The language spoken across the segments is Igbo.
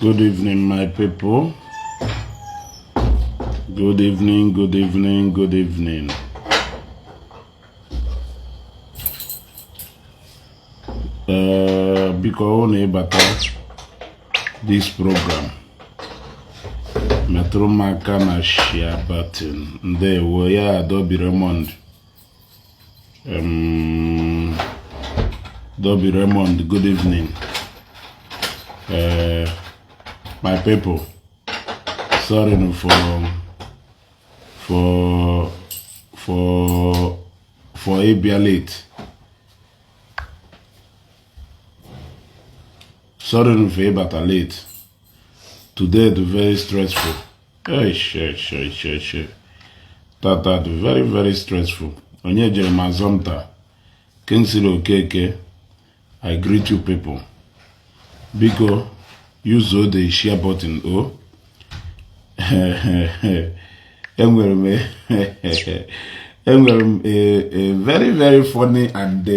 Good evening, my people. Good evening, good evening, good evening. Because only about this program, Metro Maka na share button. There we are, Dobby Raymond. Dobby Raymond, good evening. My people, sorry for a bit late. Sorry for a bit late. Today it's very stressful. That very stressful. Onye Jeremiah Zomta, Kensilo Keke, I greet you people. Because use the share button. A very funny and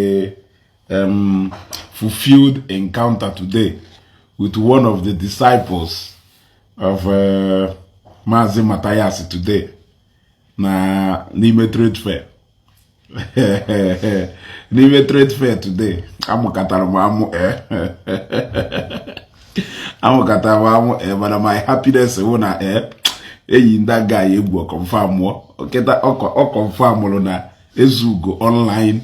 fulfilled encounter today with one of the disciples of Mazi Mathias today na Nime Trade Fair. Nime Trade Fair today. But my happiness na that guy Igbo confirm confirm na Ezeaku online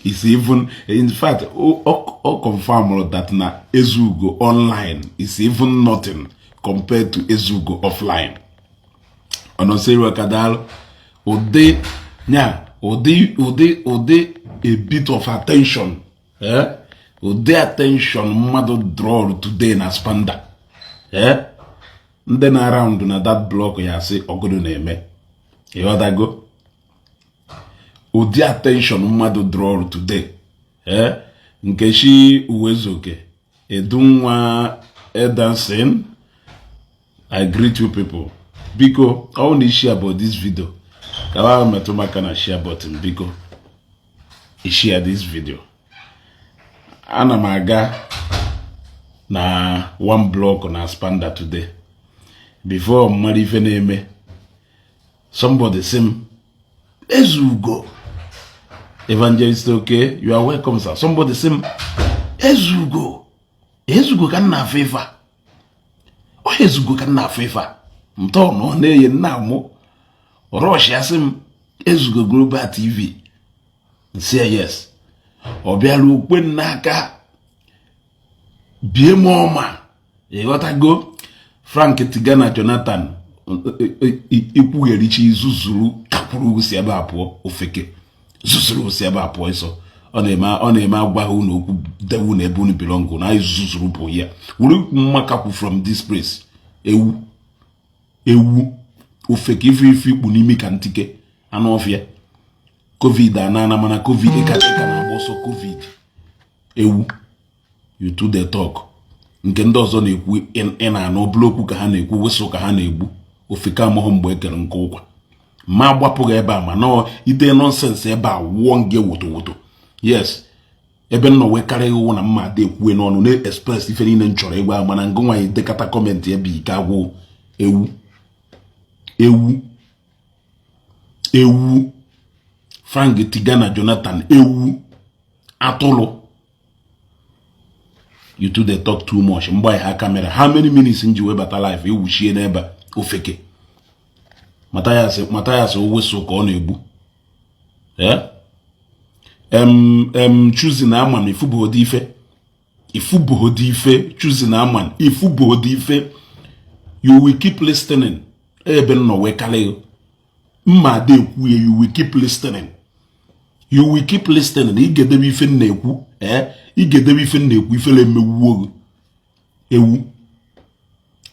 is even, in fact, confirm that na Ezeaku online is even nothing compared to Ezeaku offline. Onoseri kadal ode a bit of attention, the attention mother draw today na spanda. Then around na that block ya say ogodo na eme. You other go. The attention mother draw today. Nkeshi uwezoke. Edunwa dancing. I greet you people. Because I want to share about this video. Kawa metoma kana share button because I share this video. Ana maga na one block na spanda today. Before Marife name, somebody say, Ezeaku. Evangelist, okay, you are welcome, sir. Somebody say, Ezeaku. Ezeaku can na favor. Oh, Ezeaku can na favor. Mtono ne na mo. Rush yasim Ezeaku Global TV. Say yes. Obialu kwen naka bie moma e got go Frank Tigana Jonathan ipu Iri Ji zuzuru kapuru si ebe apo ofeke zuzuru si ebe apo eso ona agwa hu na okwu dewu na ebe unu belongo na zuzuru po ya wuru mmakapu from this place ewu ofeke ifi ikpu n'imi ka ntike anu ofia COVID anana mana COVID ekateka na boso COVID ewu you to the talk nke ndị ọzọ na-ekwu ina na obloku ka ha na-ekwu weso ka ha na-egbu ofika amụhụ mgbe ekere nke ụkwa ma gbapụghị ebe a ma no ide nonsense ebe a wụọ nge woto yes ebe nọ we karịghị ụwụ na mma ada ekwue n'ọnụ na express ife niile nchọrọ ịgwa mana ngụ nwaanyị dekata kọmentị ebe ike agwụ ewu Frank Tigana Jonathan ewu atụlụ. You two they talk too much. Mboy ha camera. How many minutes in you better life? You share neighbor ofeke. Mathias always so on ebu. Yeah. Choosing a man if you dife. If you dife, choosing a man. If you dife, you will keep listening. Eben no we kale. Ma de you will keep listening. You will keep listening. You get the bife neku. You get the bife neku. Ifele mewu. Ewu.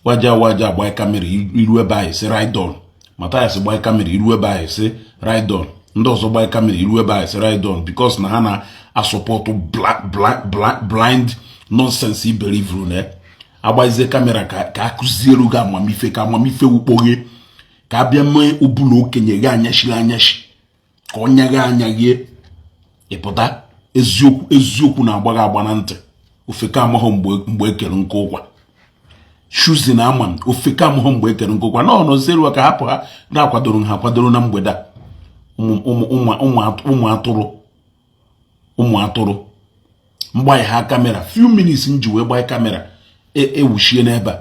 Waja boy camera. Iruwe bae say right down. Mathias boy camera. Iruwe bae say right down. Ndozo boy camera. Iruwe bae say right down. Because na hana a support to blind nonsense. He believe rune. Abaze camera ka akuziru ga mamife upoge. Ka abia me obulo okenye ga anyashi. Ka onya ga anyage. Ipota eziokwu na agbaga agba na ntị ofeka amahụ mgbe ekere nke ụkwa choosing aman ofeka m ho mgbe ekere nkokwa no no zero ka hapụ ha na kwadoro na mgbede ụmụ atụrụ mgbanye ha kamera few minutes nji wee gbanye kamera ewuchie n'ebe.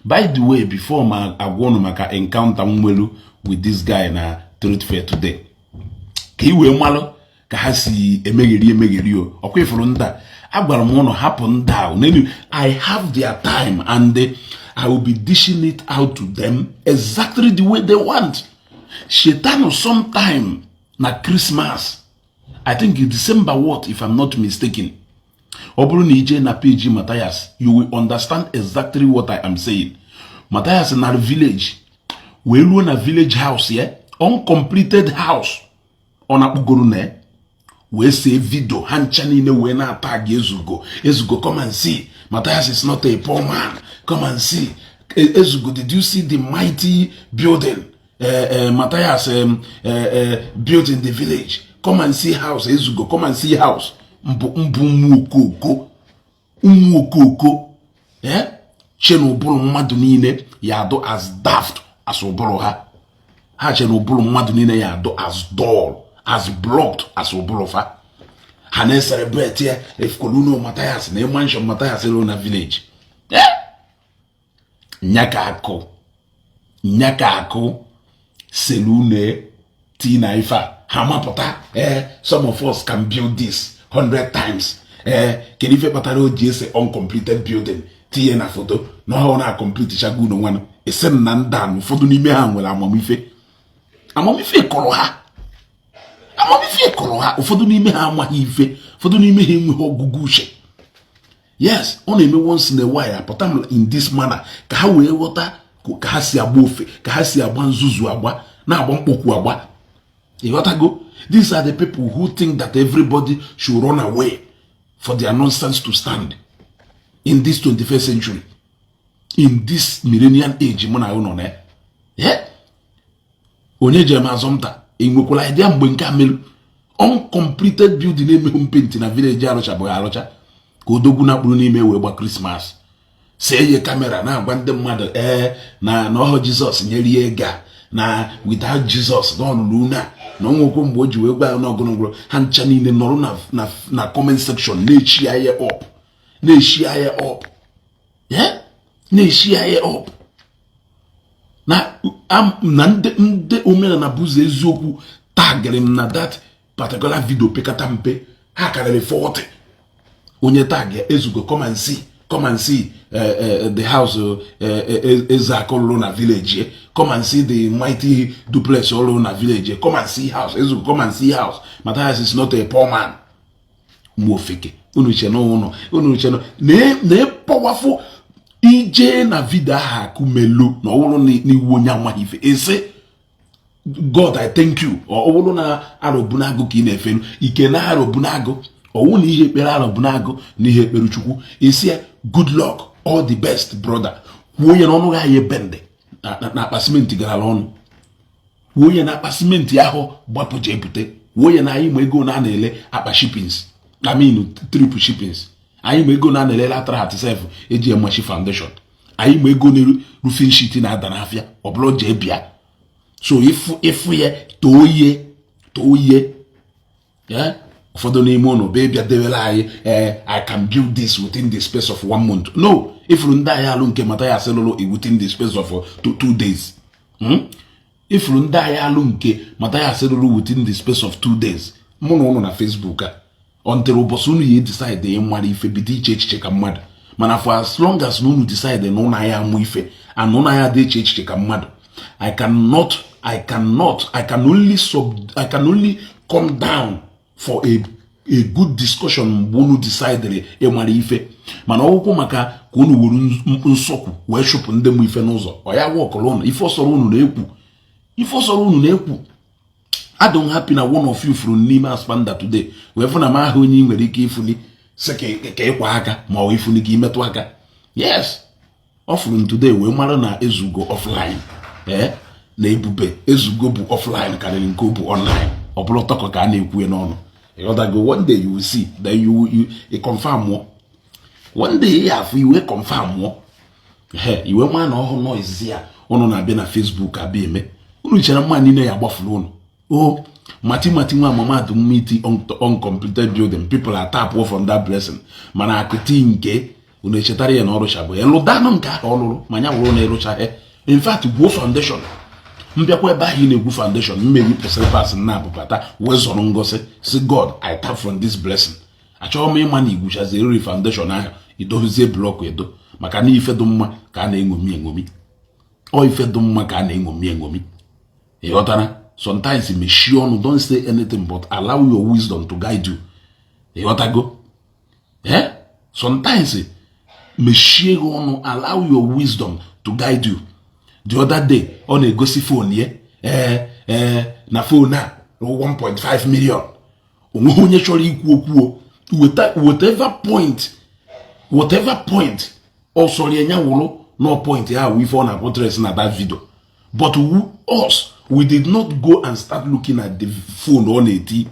By the way, before ma agwa unu maka encounter nwelu with this guy na trade fair today, ka iwe malụ ka ha si emegheri o ọkwa ifuru nda agwara m unu hapụ nda n'elu. I have their time and I will be dishing it out to them exactly the way they want. Shetano sometime na Christmas, I think in December what if I'm not mistaken. Oburu na ije na page Mathias, you will understand exactly what I am saying. Mathias na village, we run a village house here, uncompleted house. On akpugoro ne, we say video, hanchani ne we na tag Ezugo, come and see. Mathias is not a poor man. Come and see. Ezugo, did you see the mighty building Mathias built in the village? Come and see house, Ezugo, come and see house. Umwokoko. Eh? Chenobulu mmadụ niile yado as daft as obolo ha. Ha chenobulu mmadụ niile yado as dull, as blocked as obolo fa. Ha na celebrate here if koluno Mathias na mansion Mathias na village. Eh? Nyaka ako selune tina ifa. Hamapota. Some of us can build this 100 times. Can you pataro jese uncompleted building? Tie na photo. No how na complete Isiagu no one. Esen na ndan fodo n'ime ha nwere amamife. Amamife kọrọ ha. Ụfọdụ n'ime ha amaghị ife. Ụfọdụ n'ime ha enweghị ọgụgụ uche. Yes, ọ na-eme once in a while apụta in this manner ka ha wee ghọta ka ha si agba ofe, ka ha si agba nzuzu agba, na agba mkpokwu agba. You got to go. These are the people who think that everybody should run away for their nonsense to stand in this 21st century, in this millennial age. Yeah? Onye jem azomta enwekwala idea mgbe nke amelu uncompleted building eme paint na village arocha boy arocha ka odogwu na kpuru n'ime wee gba Christmas. See ye camera na agwa ndị mmadụ na ọhụ Jesus nyeri ega na without Jesus don't luna no nwekwo mgbe o ji wee gba n'ọgụnụgụrụ ha ncha niile nọrọ na comment section na-echi ya up yeah na-echi ya up na ndị omenala bụzọ eziokwu tagịrị m na that particular video pekata mpe ha karịrị 40 onye tag ya Ezugo come and see the house Ezeaku lụrụ na village. Come and see the mighty duplex all over the village. Come and see house. Ezugo, come and see house. Mathias is not a poor man. Mwofeke. Unu cheno. Ne powerful. Ije na vida ha kumelu. Na owolo ni wonya mahife. Ese God, I thank you. Owolo na arobunago ki nefenu. Ike na arobunago. Owu ni ihe kpere arobunago ni ihe kpere Chukwu. Ese good luck. All the best, brother. Woye na onu ga ye bende. Na akpasimenti gara ọnụ. Woye na akpasimenti ahụ gbapụ je ebute. Woye na anyị ma ego na na-ele akpa shippings. I mean triple shippings. Anyị ma ego na na-ele Attire 37 eji emachi foundation. Anyị ma ego na roofing sheet na ada n'afịa. Ọ bụrụ je bịa. So ifu ye toye. Yeah? Ụfọdụ n'ime ụnụ be bịa dewela anyị I can build this within the space of 1 month. No. If you ndị alụ nke Mathias lụrụ within the space of 2 days. If you ndị alụ nke Mathias lụrụ within the space of 2 days. Mụ na ụnụ na Facebook until ụbọchị unu ya decide mmadụ ife bido iche echiche ka mmadụ. Mana for as long as unu decide na ụnụ ya amụ ife and ụnụ ya dị iche echiche ka mmadụ, I can only come down for a good discussion mgbe unu decide ịmara ife. Mana ọgwụkwụ maka ka unu wuru nsọkwu wee chụpụ ndị mụ ife n'ụzọ ọ ya wọkọrọ unu ife ọsọrọ unu na-ekwu. I don't happy na one of you from n'ime Aspanda today wee fụ na m ahụ onye nwere ike ifuni sị ka ịkwa aka ma ọ ifuni gị imetụ aka. Yes, ọ fụrụ today wee mara na Ezugo offline na ebube Ezugo bụ offline karịrị nke bụ online. Ọ bụrụ tọkọ ka a na-ekwu n'ọnụ. One day you will see that you confirm more. One day you will confirm more. iwe ma na ọhụ noise ya unu na-abịa na Facebook abịa eme unu chere mma niile ya gbafuru unu mati nwa mama do meet uncompleted building people are tap off from that blessing mana akụti nke unu echetara ya na ọrụcha bụ elu danụ nke ahụ ọlụrụ manya wụrụ na ịrụcha in fact gbuo foundation mbịakwa ebe ahụ ị na-egwu foundation mmeri pesịrị pas na abụbata wee zọrọ ngosi si God I tap from this blessing achọghị m ịma na igwuchazi eriri foundation ahụ idozie blọkụ edo maka na ife dị mma ka a na-engomi ife dị mma ka a na-engomi ịghọtara sometimes mechie ọnụ don't say anything but allow your wisdom to guide you ịghọtago sometimes mechie ọnụ allow your wisdom to guide you. The other day ọ na-egosi phone ye na phone a 1.5 million onwe onye chọrọ ikwu okwu whatever point ọ sọrọ enya wụrụ no point ya wụ ife ọ na-portray na that video but we did not go and start looking at the phone ọ na-eti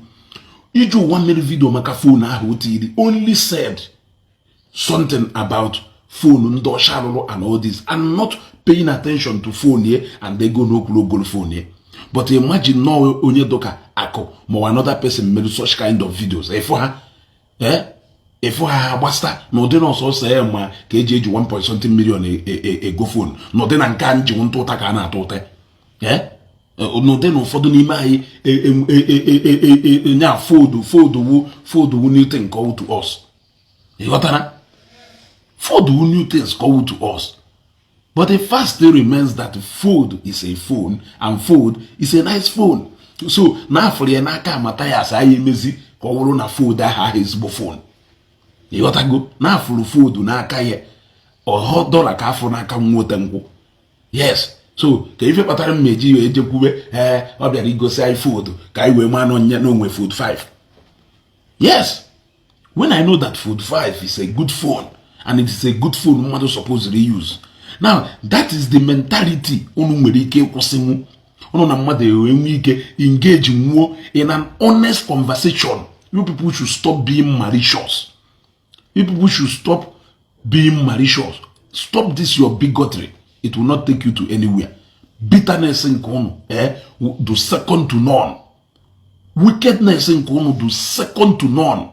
iji 1 minute video maka phone ahụ otiri only said something about phone ndị ọcha rụrụ and all this and not paying attention to phone here and they go no global phone here. But imagine no onye doka ako mo another person made such kind of videos. If ha basta no dey no so say ma ka eji 1 point something million a go phone no dey na nka nji wonto ta ka na atute no dey no fodo n'ime ayi nya fold wu new thing call to us. You got that? Fold wu new things call to us. But the fact still remains that food is a phone and food is a nice phone. So now for the naka Mathias Ezeaku Ejiofor na food aha ezigbo phone. You got to go now for food n'aka ye or $1 ka afọ n'aka nwota ngwo. Yes. So ka ife kpatara mmeji ejekwube ọ bịara igosi ai food ka iwe ma no nya no nwe food 5. Yes. When I know that food 5 is a good phone and it is a good phone mmadụ supposed to use. Now, that is the mentality unu nwere ike kwụsịnwu. Unu na mmadụ enwe ike engage nwo in an honest conversation. You people should stop being malicious. You people should stop being malicious. Stop this your bigotry. It will not take you to anywhere. Bitterness in kono do second to none. Wickedness in kono do second to none.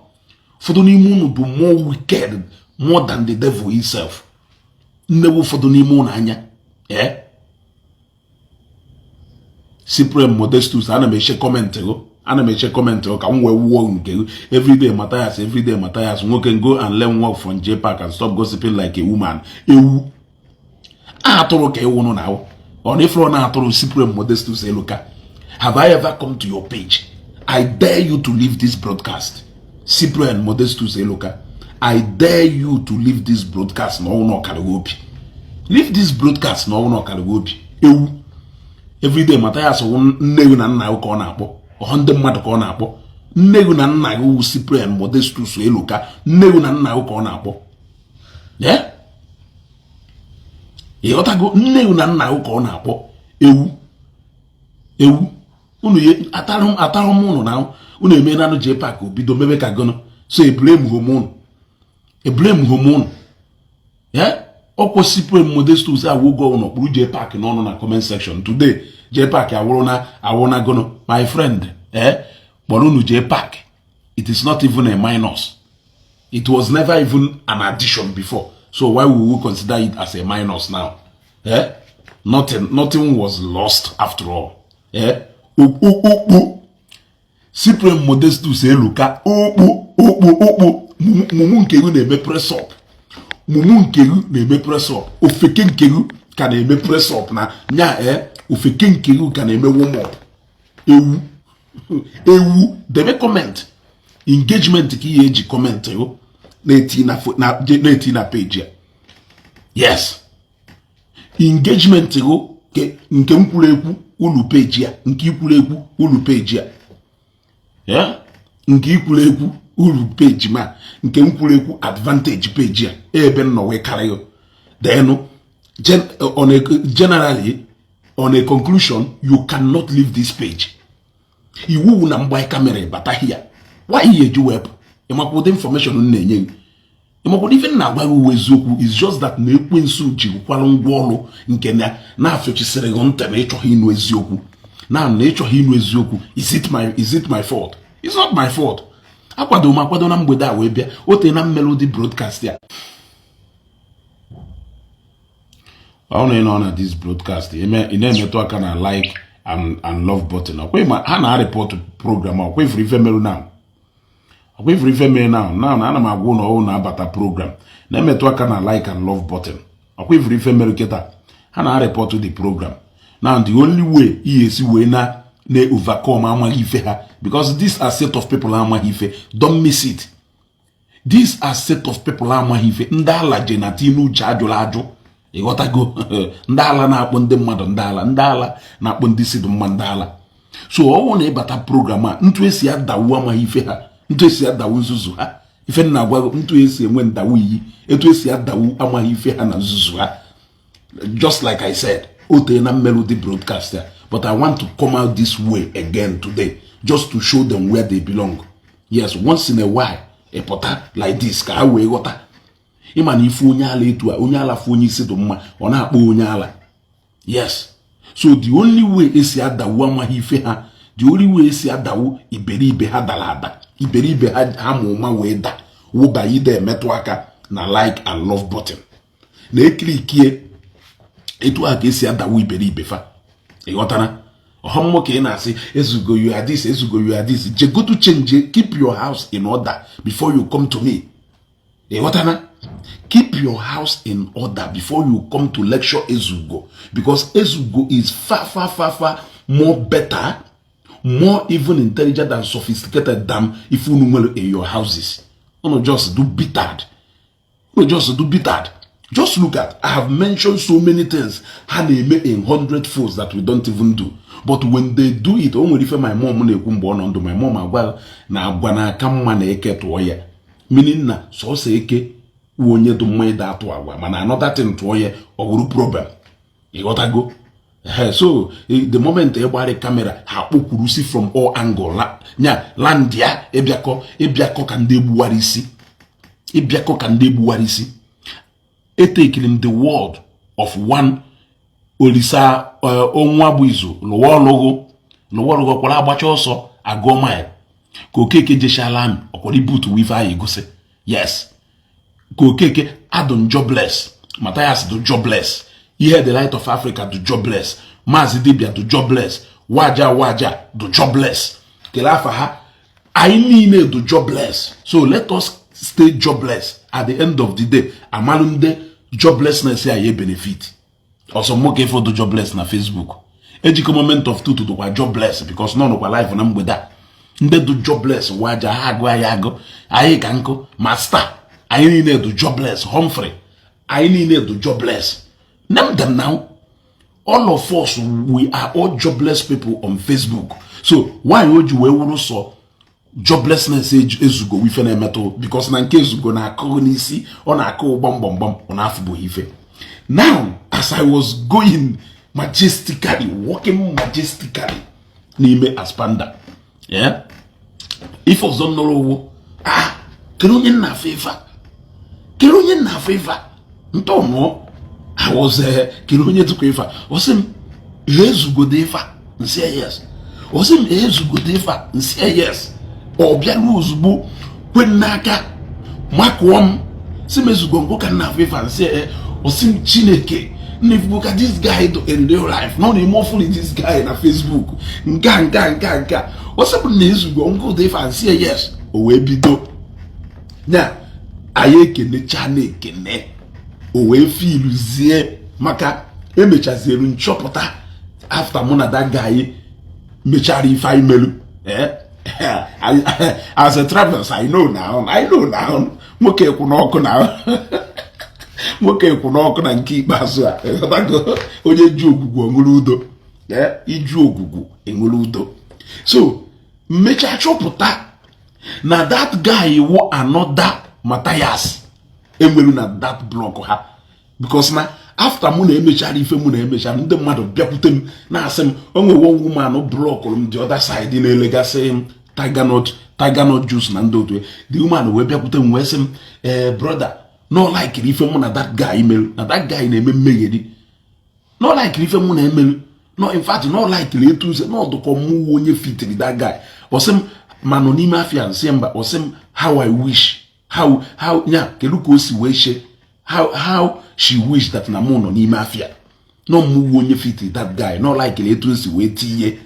For the unu do more wicked more than the devil himself. Never for the name anya Cyprian Modestus ana me share comment ka nwe wo nke everyday Mathias nwoke go and learn work from JPAC and stop gossiping like a woman ewu atoro ka ewu no now on if na atoro Cyprian Modestus eluka. Have I ever come to your page? I dare you to leave this broadcast. Cyprian Modestus eluka, I dare you to leave this broadcast no karagobi. Leave this broadcast no karagobi. Ewu. Everyday Mathias nnewu na nna ka ọ na-akpọ. 100 mmadụ ka ọ na-akpọ. Nnewu na nna wu Cyprian Modestus eluka. Nnewu na nna ka ọ na-akpọ. Ịghọtago nnewu na nna ka ọ na-akpọ. Ewu. Unu ye atarum unu na unu eme na no JPAC obido mebe ka gono. So e blame homon. Okwo Cyprian Modestus awogo ono kpuru JPAC no na comment section today. JPAC awona gono. My friend, Borunu JPAC. It is not even a minus. It was never even an addition before. So why would we consider it as a minus now? Nothing was lost after all. Cyprian Modestus eluka okpu mumu nkegu na-eme press up. Mumu nkegu na-eme press up. Ofeke nkegu ka na-eme press up na nya ofeke nkegu ka na-eme warm up. Ewu debe comment. Engagement ki eji comment yo na page ya. Yes. Engagement yo nke mkwuru ekwu ulu page ya, nke ikwuru ekwu ulu page ya. Nke ikwuru ekwu ulu page ma, nke mkwuru ekwu advantage page ya. Ebe no we carry you. Then generally on a conclusion, you cannot leave this page. Iwu na mgba camera bata here. Why you do web? You must put information on the ịmakwa ife na agwa gị eziokwu is just that na ekwensu jikwala ngwa ọrụ nke na afịochisịrị gị ntị na ịchọghị ịnụ eziokwu na ịchọghị ịnụ eziokwu. Is it my fault? It's not my fault. akwado na mgbede a wee bịa ote na melody broadcast ya. ọ nọ na this broadcast ị na-emetụ aka na like and love button. Ha na-report program ọkwa ifuru ife merụ now. Na ana m agwa na ọwụ na-abata program na-emetụ aka na like and love button. ọkwa ifuru ife merụ kịta ha na-report the program. Now the only way esi wee na overcome amaghị ife ha, because these are set of people amaghị ife. Don't miss it. These are set of people amaghị ife. Ndị ala je na tinu uche ajụrụ ajụ. Ịghọtago? Ndị ala na-akpọ ndị mmadụ ndị ala na-akpọ ndị si dị mma ndị ala. So ọwụ na ịbata program a ntu esi adawu amaghị ife ha, ntu esi adawu nzuzu ha. Ife na agwa ntu esi enwe ndawu iyi, etu esi adawu amaghị ife ha na nzuzu ha. Just like I said, ote na melody broadcaster, but I want to come out this way again today just to show them where they belong. Yes, once in a while, a pota like this ka we ghọta. Ịma na ife onye ala etu a, onye ala fụ onye isi dị mma, ọ na-akpọ onye ala. Yes. So the only way esi adawu amaghị ife ha, the only way esi adawu iberibe ha dara ada, iberibe ha ma wee da, wụba ide emetụ aka na like and love button. Na eklikie etu a ka esi adawu iberibe fa. Ịghọtana? Ọhụmụ ka ị na-asị ezugo you are this, ezugo you are this. Je go to change, keep your house in order before you come to me. Ịghọtana? Keep your house in order before you come to lecture Ezugo, because Ezugo is far more better, more even intelligent and sophisticated than if you know in your houses. No, just do bitad. Just look at, I have mentioned so many things, how they make in 100 folds that we don't even do. But when they do it, only if my mom on my mom well na agwana kama na eke toye. Meaning na so se eke wonye to my that wa man another thing toye or problem. You gotta go. So the moment everybody camera ha okurusi from all angle landia ebiako kande buwarisi. Ebiako kande buwarisi. Taking the word of one Olisa Onwabuizu, Lowologo, Kola Bachoso, Agomai, Kokeke Jeshalan, or Boot with Igose. Yes. Kokeke Adon jobless, Mathias do jobless. Here the light of Africa do jobless. Mazidibia do jobless. Waja do jobless. Kelafaha, I need do jobless. So let us stay jobless. At the end of the day, Amalunde joblessness here ye benefit. Also more careful to jobless na Facebook. Ejiko moment of two to do jobless because none of our life on with that. Nde do jobless waja ayago aye kanko master. I need to jobless Humphrey. I need to jobless. Name them now. All of us we are all jobless people on Facebook. So why would you also joblessness Ezugo we fene metal because na nke Ezugo na akọ n'isi ọ na akọ bom ọ na afụbo ife. Now as I was going majestically, walking majestically n'ime Aspanda, yeah, if ọzọ nọrọ kedu onye na favor ntono I was kedu onye tukwa ifa osim Ezugo dey fa nsi yes osim Ezugo dey fa nsi yes. Obia ozugbo kwenaka makwom simezugo ngoka na favor say osim Chineke nifuka this guy in real life no more fully this guy na Facebook nka osebu nezugo ngo dey fancy yes o we bido na ayekene chanekene o we filuzie maka emechaziru nchopụta after mona that guy mechari ife imelu as a traveler, I know now. Moke kunoko now. Moke kunoko na nkibazo. Oje juogugu enguludo. Ijuogugu enguludo. So, mecha choputa. Na that guy wo another Mathias. Emwelu na that block ha. Because na after muna emechari ife muna emechari ndị mmadụ bịakwute m na asị m onwe one woman block on the other side in a legacy Tiger Nut tiger nut juice na ndị otu. The woman wee bịakwute m wee sị m brother no like ife mụ na that guy imelu na that guy na-eme mmegheri no like ife mụ na emelu no in fact no like etu uze no dụkọ mụ onye fitiri that guy ọsị m ma nọ n'ime afịa nsị mba ọsị m how I wish how ya kedu ka o si wee she how she wish that na mụ nọ n'ime afịa no mụ onye fitiri that guy no like etu o si wee tinye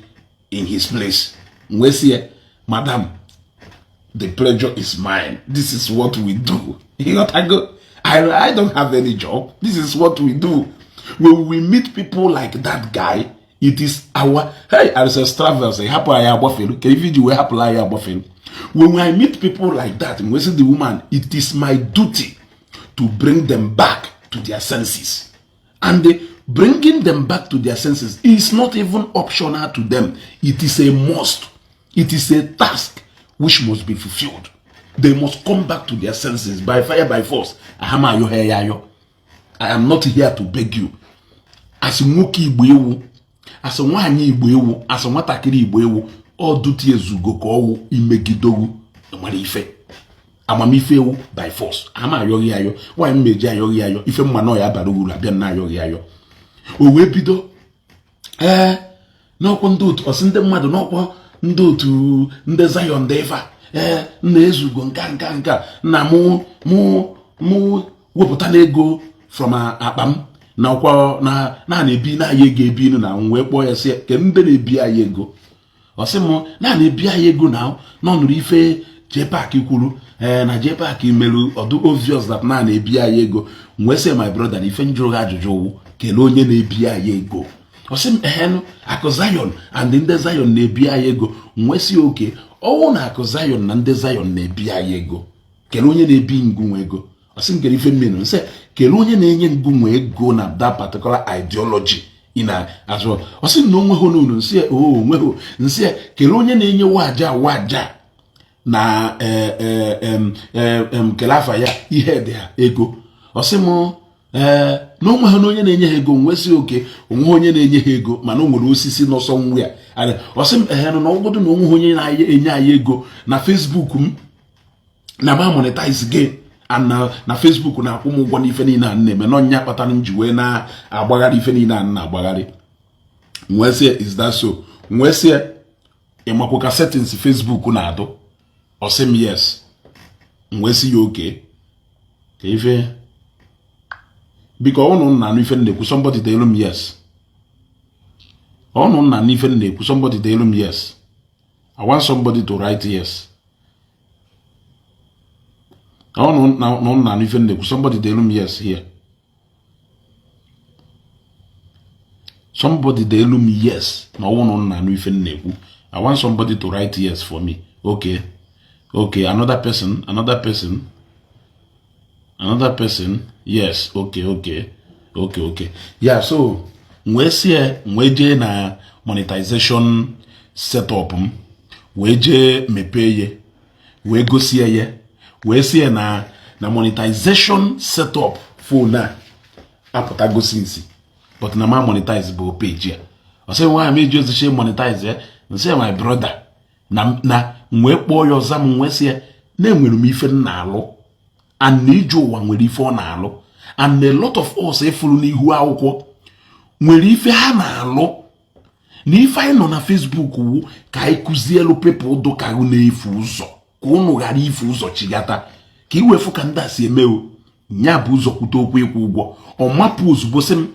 in his place wee sị madam the pleasure is mine. This is what we do. You know, I don't have any job. This is what we do. When we meet people like that guy, it is our as travelers. When I meet people like that, and we see the woman, it is my duty to bring them back to their senses. And bringing them back to their senses is not even optional to them. It is a must. It is a task which must be fulfilled. They must come back to their senses by fire, by force. I am not here to beg you. As nwoke Igbo ewu, as nwaanyị Igbo ewu, as nwatakịrị Igbo ewu, all duty ezugo ka ọwụ imegidowu nwere ife. Amamife ewu by force. Ama ayọghị ayọ. Nwaanyị mmeji ayọghị ayọ. Ife mma nọ ya bara uru abịa na ayọghị ayọ. O wee bido n'ọkwa ndị otu ọsị ndị mmadụ n'ọkwa ndị otu ndị Zion dị ife nna ezugo nka na mụ wepụta n'ego from akpa m na ọkwa na-ebi na-aya ego ebi na wee kpọọ ya sị ke ndị na-ebi anyị ego ọsị m na-ebi anyị ego na n'ọnụrụ ife JPAC kwuru na JPAC merụ ọdụ obvious that na-ebi anyị ego wee sị my brother na ife njụrụ ajụjụ wụ kelee onye na-ebi anyị ego ọsị m akụ Zion and ndị Zion na-ebi anyị ego wee sị oke ọwụ na akụ Zion na ndị Zion na-ebi anyị ego kelee onye na-ebi ngụnwe ego ọsị m kere ife mmenu nsị kelee onye na-enye ngụnwe ego na that particular ideology ị na-azụ ọsị na onweghị n'unu nsị onweghị nsị kelee onye na-enye waja na kele afa ya ihe dị ha ego ọsị m na onweghị na onye na-enye ha ego nwesị oke onwe onye na-enye ha ego mana o nwere osisi n'ọsọ nwa ya ọsị m na ọgọdụ na onwe onye na-enye anyị ego na Facebook m na ma monetize gị na Facebook na-akwụ m ụgwọ n'ife niile a na-eme n'ọnya kpatara m ji wee na-agbagharị ife niile a na-agbagharị nwesị is that so nwesị ịmakwa ka settings Facebook na-adụ ọsị m yes nwesị ya oke ka ife biko ọnụ nna n'ife na-ekwu somebody dey elu m yes ọnụ nna n'ife na-ekwu somebody dey elu m yes I want somebody to write yes ọnụ nna n'ife na-ekwu somebody dey elu m yes here somebody dey elu m yes na ọnụ nna n'ife na-ekwu I want somebody to write yes for me okay another person yes okay yeah so wee jee na monetization setup m wee jee mepee ye wee gosie ye wee sie na monetization setup phone a apụta gosi nsi but na ma monetize bụ page ya ọsị nwa meji oziche monetize ya nsị my brother na wee kpọọ ya ọza m wee sie na-enwere m ife m na-alụ and na ije ụwa nwere ife ọ na-alụ and a lot of us efuru n'ihu akwụkwọ nwere ife ha na-alụ na ife anyị nọ na Facebook wu ka anyị kụzielu people dụkaghị na-efu ụzọ ka ụnụ ghara ife ụzọ chigata ka iwefu ka ndị a si eme o nya bụ ụzọ kwute okwu ịkwụ ụgwọ ọ mapụ ozugbo sị m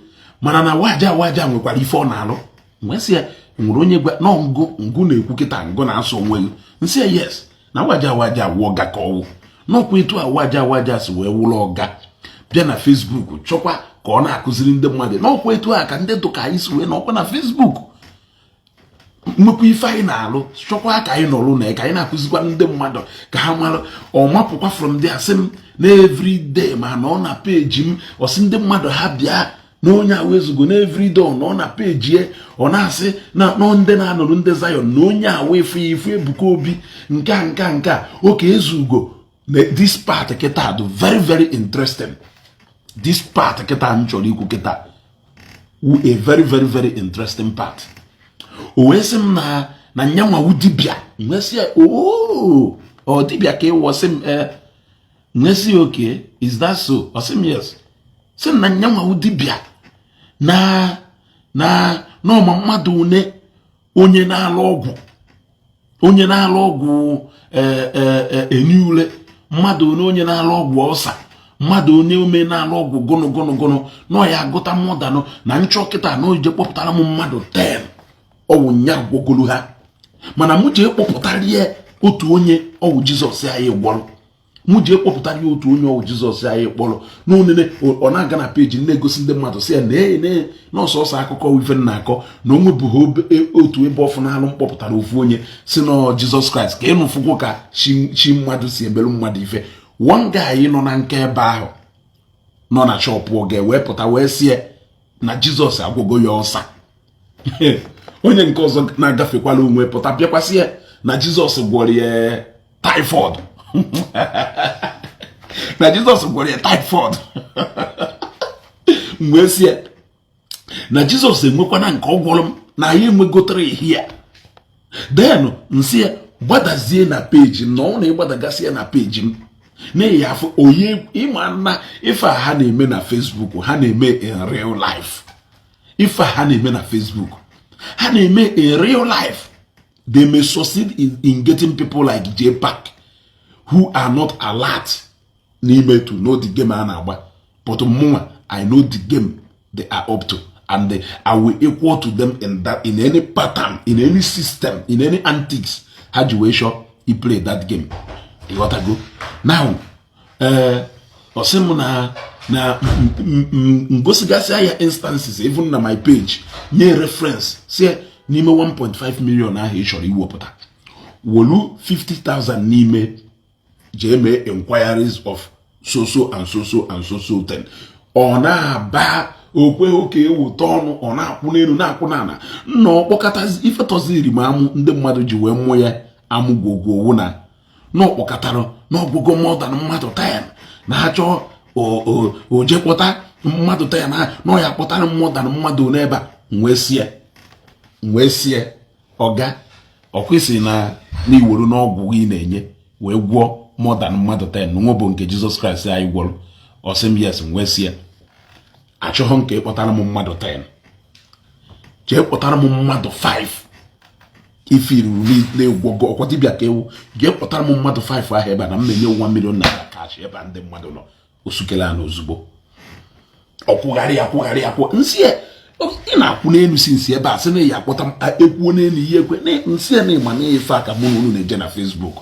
mana na waja nwekwara ife ọ na-alụ nwee sị ya nwere onye gwa na ngụ na-ekwu kịta ngụ na-asọ onwe gị nsị ya yes na waja wụ ọga ka ọwụ n'ọkwa etu a waja si wee wụlọ ọga bịa na Facebook chọkwa ka ọ na-akụziri ndị mmadụ n'ọkwa etu a ka ndị dụka anyị si wee n'ọkwa na Facebook nwekwa ife anyị na-alụ chọkwa ka anyị nọrụ na ka anyị na-akụzikwa ndị mmadụ ka ha mara ọ mapụkwa from there sị m na everyday ma na ọ na peji m ọsị ndị mmadụ ha bịa na onye ahụ ezugo na everyday ọ nọ na peji ọ na-asị na ndị na-anọrụ ndị Zion na onye ahụ ifu Ebuka Obi nke oke ezugo. This part keta do very interesting. This part keta m chọrọ ikwu keta a very interesting part. O wee sị m na nyanwa wu dibia nwesi o dibia ka wosim nwesi okay is that so osim yes say na nyanwa wu dibia na no mmadụ une onye na-alụ ọgwụ eniule mmadụ one onye na-alụ ọgwụ ọsa mmadụ onye ome na-alụ ọgwụ gụnụ no ya agụta mọdanụ na nchọkịta na oje kpọpụtara m mmadụ 10 ọwụ nya gwogolu ha mana mụ je kpọpụtara ya otu onye ọwụ Jizọs anyị gwọrọ mụ je kpọpụtara ya otu onye ọwụ Jizọs anyị kpọrọ n'onene ọ na-aga na peji na-egosi ndị mmadụ si ya n'ọsọsọ akụkọ ife na-akọ na onwe bụghị otu ebe ọfụ na-alụ mkpọpụtara ofu onye si na Jizọs Kraịst ka ịnụfụgwo ka chi mmadụ si emelu mmadụ ife one guy nọ na nke ebe ahụ nọ na shọpụ ọ ga-ewepụta wee sie na Jizọs agwụgo ya ọsa onye nke ọzọ na-agafekwala onwe pụta bịakwasị ya na Jizọs gwọrọ ya typhoid na Jizọs gwọrọ ya typhoid mgbe sie na Jizọs enwekwana nke ọ gwọrọ m na anyị enwegotere ihe ya then nsị ya gbadazie na peji na ọ na-ịgbadagasị ya na peji m n'ihi afọ onye ịma na ife a ha na-eme na Facebook ha na-eme in real life ife a ha na-eme na Facebook ha na-eme in real life they may succeed in getting people like J-Pack who are not alert n'ime to know the game a na-agba but mụnwa I know the game they are up to and I will equal to them in any pattern, in any system, in any antics ha ji wee sure he play that game. You got to go now osim na ngosigasi ya instances even na my page nye reference say n'ime 1.5 million ahụ ịchọrọ iwepụta wolu 50,000 n'ime jeme inquiries of so and so 10 ọ na-aba okwe oke ewuta ọnụ ọ na-akwụ n'elu na-akwụ n'ala nna ọkpọkọta ife tọziri ma amụ ndị mmadụ ji wee mmụ ya amụ gwogwo na n'ọkpọkọtara n'ọgwụgwọ mọdan mmadụ 10 na ha chọọ oje kpọta mmadụ 10 na ya kpọtara mọdan mmadụ n'ebe a nwee sie ọga ọkwesị na n'iwere n'ọgwụ gị na-enye wee gwọọ mọdan mmadụ 10 nwa bụ nke Jizọs Kraịst anyị gwọrọ ọsịm yes nwee sie achọghọ nke kpọtara m mmadụ 10 jee kpọtara m mmadụ 5 ifiruru na-egwogo ọkwa dibịa ka ewu jee kpọtara m mmadụ 5 ahụ ebe a na m na-enye 1 million naira kaachị ebe ndị mmadụ nọ osukele a n'ozugbo ọkwụgharị nsị ị na-akwụ n'elu si nsị ebe a sị na ya akpọta ekwuo n'elu ihe ekwe nsị na ịma na ife aka mụ na unu na-eje na Facebook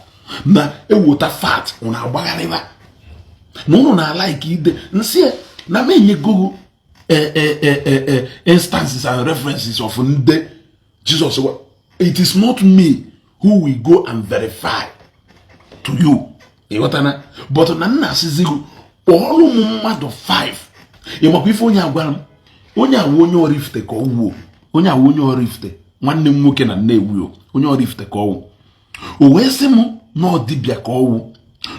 na ewota fat ụna agbagharịba na unu na-ala ike ide nsị na m enyego instances and references of ndị Jesus. It is not me who will go and verify to you. But na nna asizigo kpọrọ m mmadụ 5 ịmakwa ife onye agwara m onye awụ onye Oraifite ka ọwụ onye awụ onye Oraifite nwanne m nwoke na Nnewi onye Oraifite ka ọwụ o wee sị m na ọ dibịa ka ọwụ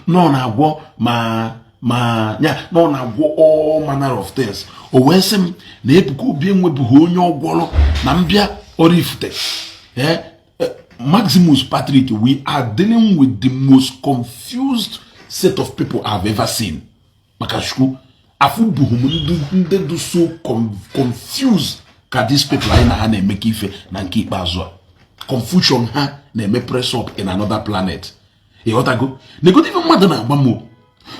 na ọ na-agwọ ma ya na ọ na-agwọ all manner of things o wee sị m na Ebuka Obi enwebughị onye ọgwọrọ na mbịa Oraifite. Maximus Patrick, we are dealing with the most confused set of people I've ever seen. Makashku, afubuhum nde so confused ka these people are na na make ife na nke ikpeazụ. Confusion ha na me press up in another planet. E ghọta go. Negative mmadụ na agba mo.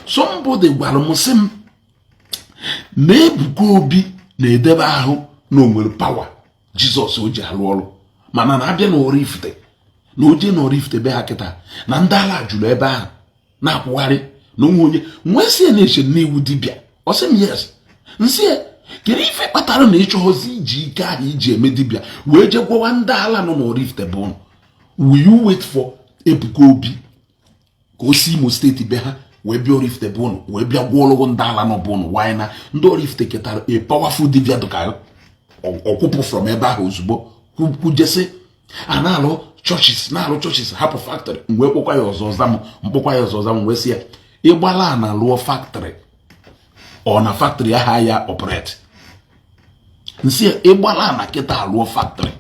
Somebody gwara m sị m na Ebuka Obi na edebe ahụ na o nwere power Jesus o ji alụ ọrụ mana na abịa na Oraifite na oje na Oraifite be ha kịta na ndị ala jụrụ ebe ahụ na-akwụgharị na onwe nwee sie na-eche n'iwu dibịa ọ sị m yes nsị kere ife kpatara na ịchọghọzi iji ike ahụ iji eme dibịa wee je gwawa ndị ala nọ na Oraifite bụ will you wait for Ebuka Obi ka o si Imo steeti be ha wee bịa Oraifite bụ wee bịa gwa ọlụgụ ndị ala nọ bụ wanyị na ndị Oraifite ketara a powerful dibịa dụka ọkwụpụ from ebe ahụ ozugbo kwujesi a na-alụ churches hapụ factory mgbe kpọkwa ya ọzọ zam wee sị ya ịgbala na lụọ factory ọ na factory aha ya operate nsị ịgbala na kịta alụọ factory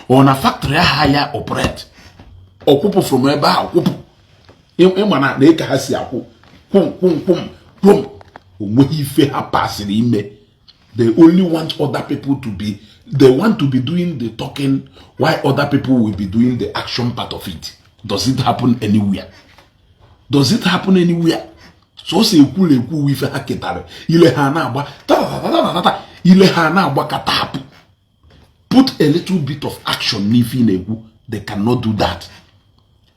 or na factory higher operate ọkwụpụ from ebe a ọkwụpụ ịma na eke ha si akwụ kwum onweghị ife ha pasịrị ime. They only want other people to be, they want to be doing the talking while other people will be doing the action part of it. Does it happen anywhere? Does it happen anywhere? So se ekwu ife ha ketara ile ha na agba ile ha na agba katapu. Put a little bit of action n'ife na-ekwu. They cannot do that.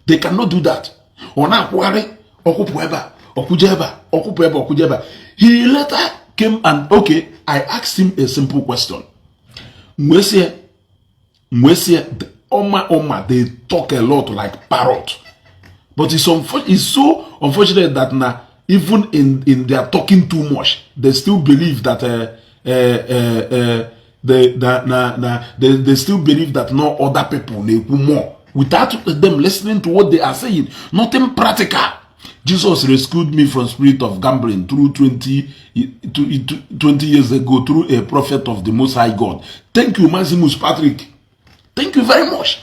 They cannot do that. Ona akwari okupu eba okujeba okupu eba okujeba. He later came and okay, I asked him a simple question. Mwese Oma, they talk a lot like parrot. But it's so unfortunate that now, even in their talking too much, they still believe that they still believe that no other people need more without them listening to what they are saying. Nothing practical. Jesus rescued me from spirit of gambling through 20 years ago through a prophet of the Most High God. Thank you, Maximus Patrick. Thank you very much.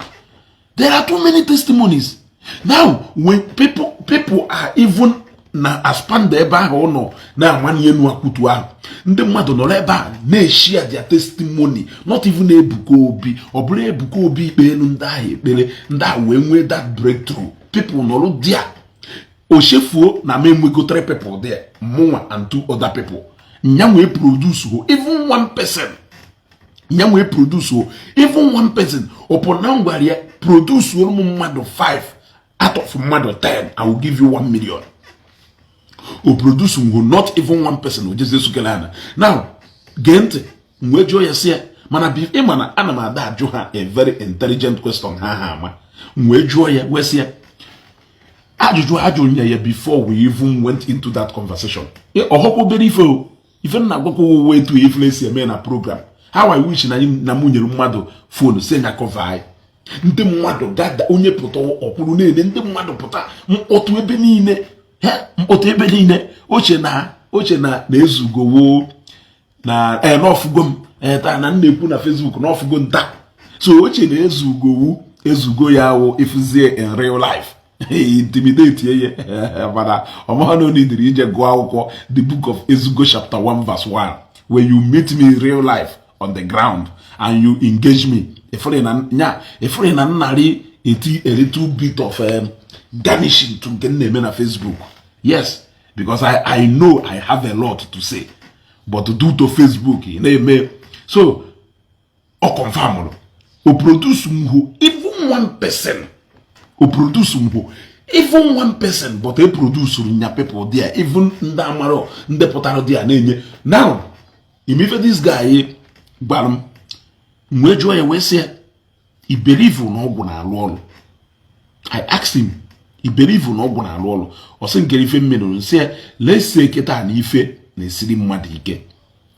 There are too many testimonies. Now, when people are even na expand ebe ahụ nọ na amanye enu akwutu ahụ, ndị mmadụ nọ ebe a na-share their testimony, not even Ebuka Obi, ọ bụrụ Ebuka Obi ikpelu ndị ahụ ekpere, ndị ahụ wee nwee that breakthrough. People nọrọ there. Oshefuo na memwego 3 people there, Mwa and 2 other people. Nyamwe produce ho, even one person. Nyamwe produce ho, even one person. Upon now we produce mmadụ 5 out of mmadụ 10, I will give you 1 million. O produce who not even one person who just sukelana. Now, gente, mwejo yase, mana bi emana anama da joha a very intelligent question ha. Mwejo ya wese Ajuju before we even went into that conversation. Ohoko berifo, even na goko way to influence your men a program. How I wish na munye mmado phone say na cover. Ndị mmado dada onye pụta okpuru na-ene ndị mmado pụta mkpọtụ ebe niile. Mkpọtụ ebe niile oche na ezugowo na n'ofugo m ta na na-ekwu na Facebook n'ofugo nta. So oche na ezugo ya wo ifuzie in real life. Intimidate ye but no need to go akwụkwọ the book of Ezugo chapter 1 verse 1 when you meet me in real life on the ground and you engage me if na nari a little bit of garnishing to get name na Facebook. Yes, because I know I have a lot to say, but due to Facebook so o confirm o produce even one person. Who produce even one person, but they produce nya people there, even ndamaro ndepotaro there. Now, immediately this guy, balam, mwejo ya wese, he believe no guna alolo. I asked him, he believe no guna alolo. Osen kerife mmeno say, let's say keta ni ife na siri mmadu ike.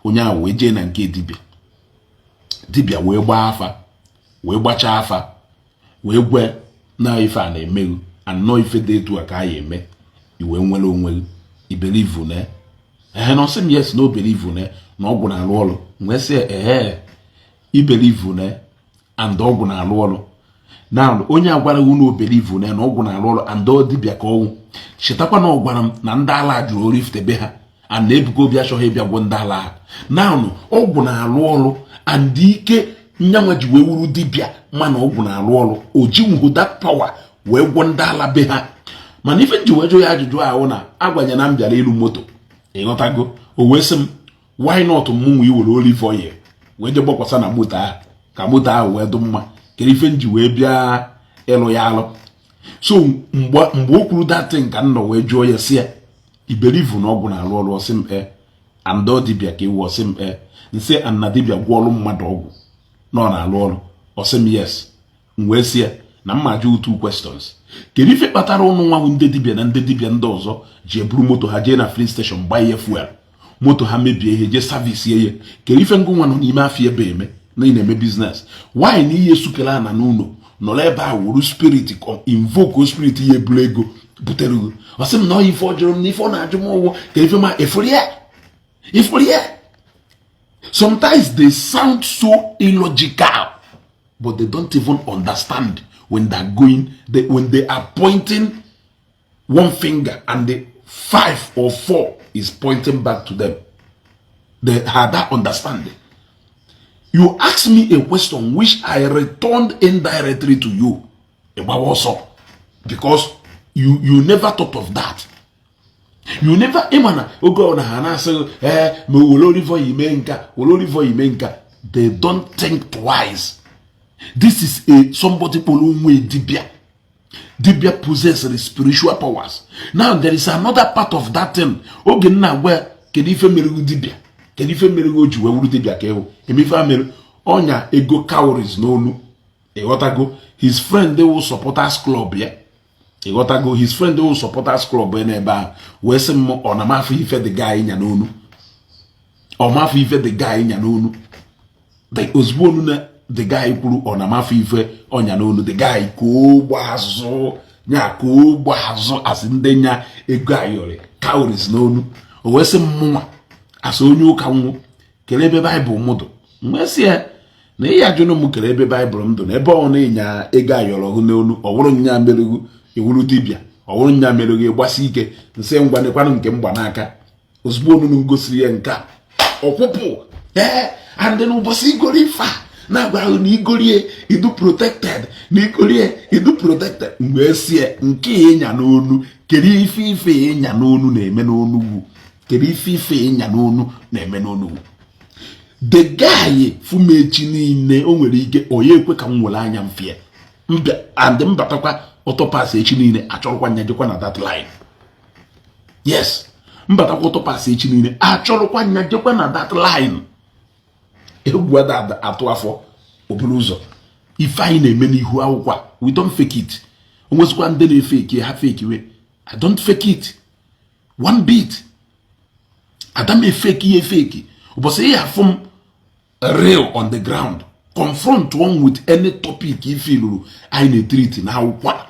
Onya weje na nke dibia we gba afa, we gbacha afa, we gwe na ife a na-emeghu and no ife dị etu a ka ya eme iwe nwere onwe I believe ne no sim yes no believe ne na ọgwụ na alụ ọlụ nwe sị I believe ne and ọgwụ na alụ ọlụ now onye agwara unu believe ne na ọgwụ na alụ ọlụ and ọ dibịa ka ọnwụ chetakwa na ọgwara m na ndị ala jụrụ orift be ha and Ebuka Obi achọghị ịbịa gwo ndị ala now ọgwụ na alụ ọlụ and ike nyanwa ji wee wuru dibịa mana ọgwụ na alụ ọlụ o ji nwuhu that power wee gwo ndị ala be ha mana ife nji wejo ya ajụjụ ahụ na agwanye na mbịara ilu moto ịghọtago o wee sị m why not mụnwa iwere olive oil wee je gbakwasa na moto ahụ ka moto ahụ wee dị mma kere ife nji wee bịa ịlụ ya alụ so mgbe o kwuru datin ka nnọ wee jụọ ya si ya iberivu na ọgwụ na alụ ọlụ ọsị m andọ dibịa ka iwu ọsị m nsị anna dibịa gwọọlụ mmadụ ọgwụ nọ na alụ ọlụ ọsị m yes wee si ya na mma ajụ 2 questions kedu ife kpatara ụnụ nwa ndị dibịa na ndị dibịa ndị ọzọ ji eburu moto ha jee na filling station gbaa ihe fuel moto ha mebie ihe jee service ihe kedu ife ngụ nwa nọ n'ime afọ ebe eme na ị na-eme business why na ihe sukela na n'ụlọ nọrọ ebe a wuru spirit invoke spirit ihe eburu ego butere ego ọsị m na ọ ife ọjọrọ m na ife ọ na-ajụ m ọgwụ ka ife ma efurie sometimes they sound so illogical but they don't even understand when they're going, when they are pointing one finger and the 5 or 4 is pointing back to them. They had that understanding. You asked me a question which I returned indirectly to you about what's up, because you never thought of that. You never they don't think twice. This is somebody Dibia. Dibia possesses the spiritual powers. Now there is another part of that thing. Where can you Dibia? Can you Dibia? Onya ego cowries no. His friend they will supporters club, yeah. His friend they will supporters club where some on a mafi fed the guy in Yanonu. Or mafi fed the guy in Yanonu. They was born the guy who on a mafi on Yanonu, the guy ko bazo, nya ko bazo as in denya a guy cowries no. Or where some more as onyu kamu kelebe Bible model. Mwesia na iya jono mukere ebe Bible mdo na ebe ona nya ega yoro n'onu owuru nya meregu ewuru dibia owuru nya meregu egbasi ike nse ngwa ne kwanu nke mgba n'aka ozugbo onu ngosiri ya nka okpupu and then ubosi igori fa na gwa ni igorie idu protected ni igorie idu protected mwesia nke enya n'onu keri ife enya n'onu na-eme n'onu keri ife enya n'onu na-eme n'onu. The guy fumechi niile o nwere ike oye ekwe ka nwere anya mfie and mbatakwa autopass echi niile achọrọkwa nya jekwa na that line. Yes, mbatakwa autopass echi niile achọrọkwa nya jekwa na that line. Egwu ada atụ afọ oburu ụzọ ife anyị na-eme n'ihu akwụkwọ we don't fake it. Onwezikwa ndị na-efake ha fake we. I don't fake it one bit. Adam fake ye fake. But say ya from real on the ground. Confront one with any topic you feel I need treat now. What?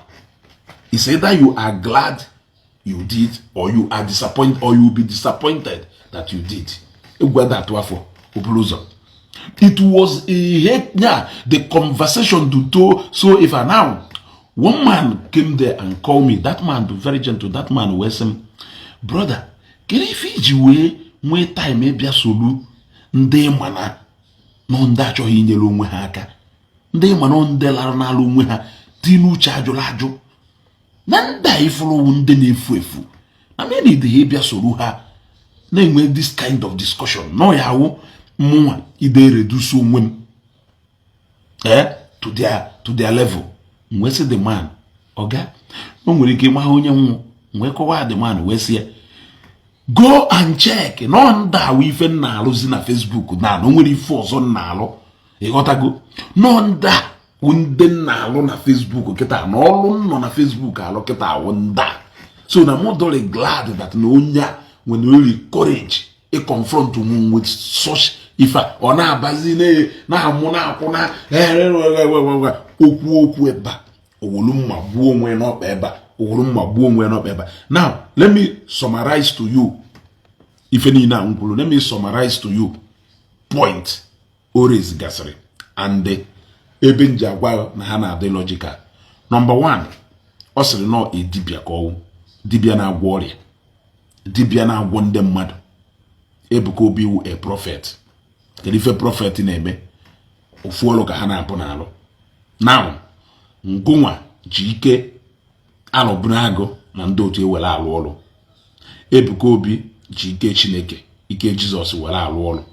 It's either you are glad you did, or you are disappointed, or you will be disappointed that you did. It was a hate, yeah, the conversation to do. So if I now one man came there and called me, that man be very gentle, that man was some brother, can you fiji way mwe time ebia solu ndị mana no nda cho hinyelu onwe ha aka ndị mana ndị lara n'ala onwe ha dị n'uche ajụla ajụ na nda ifuru ndị na-efu efu na me need the ebia solu ha na-enwe this kind of discussion no ya wo mwa ide reduce onwe m to their level mwe say the man oga o nwere ike ma onye nwu mwe kowa the man we say go and check. No nda we even na aluzi na Facebook na no nwere ife ozo na alu. Ịghọtago? No nda wunde na alu na Facebook kita na olu no na Facebook alu kita wunda. So na mo dole glad that no nya when really courage e confront mu with such ifa ona abazi na amu na akwuna okwu eba owolu mma gbuo onwe na okpa eba. Now, let me summarize to you. If any na unkulu, let me summarize to you point Ores Gasri and the Eben Jaguar na hana de logical. Number 1, osiri no e dibia ko dibia na warrior. Dibia na wonde mad. Ebuko bi a prophet. Kedife prophet na eme ofuolo ka hana aponalo. Now, ngunwa jike alo bunago na ndị otu ewere alụ ọrụ. Ebuka Obi ji ike Chineke ike Jizọs were alụ ọrụ.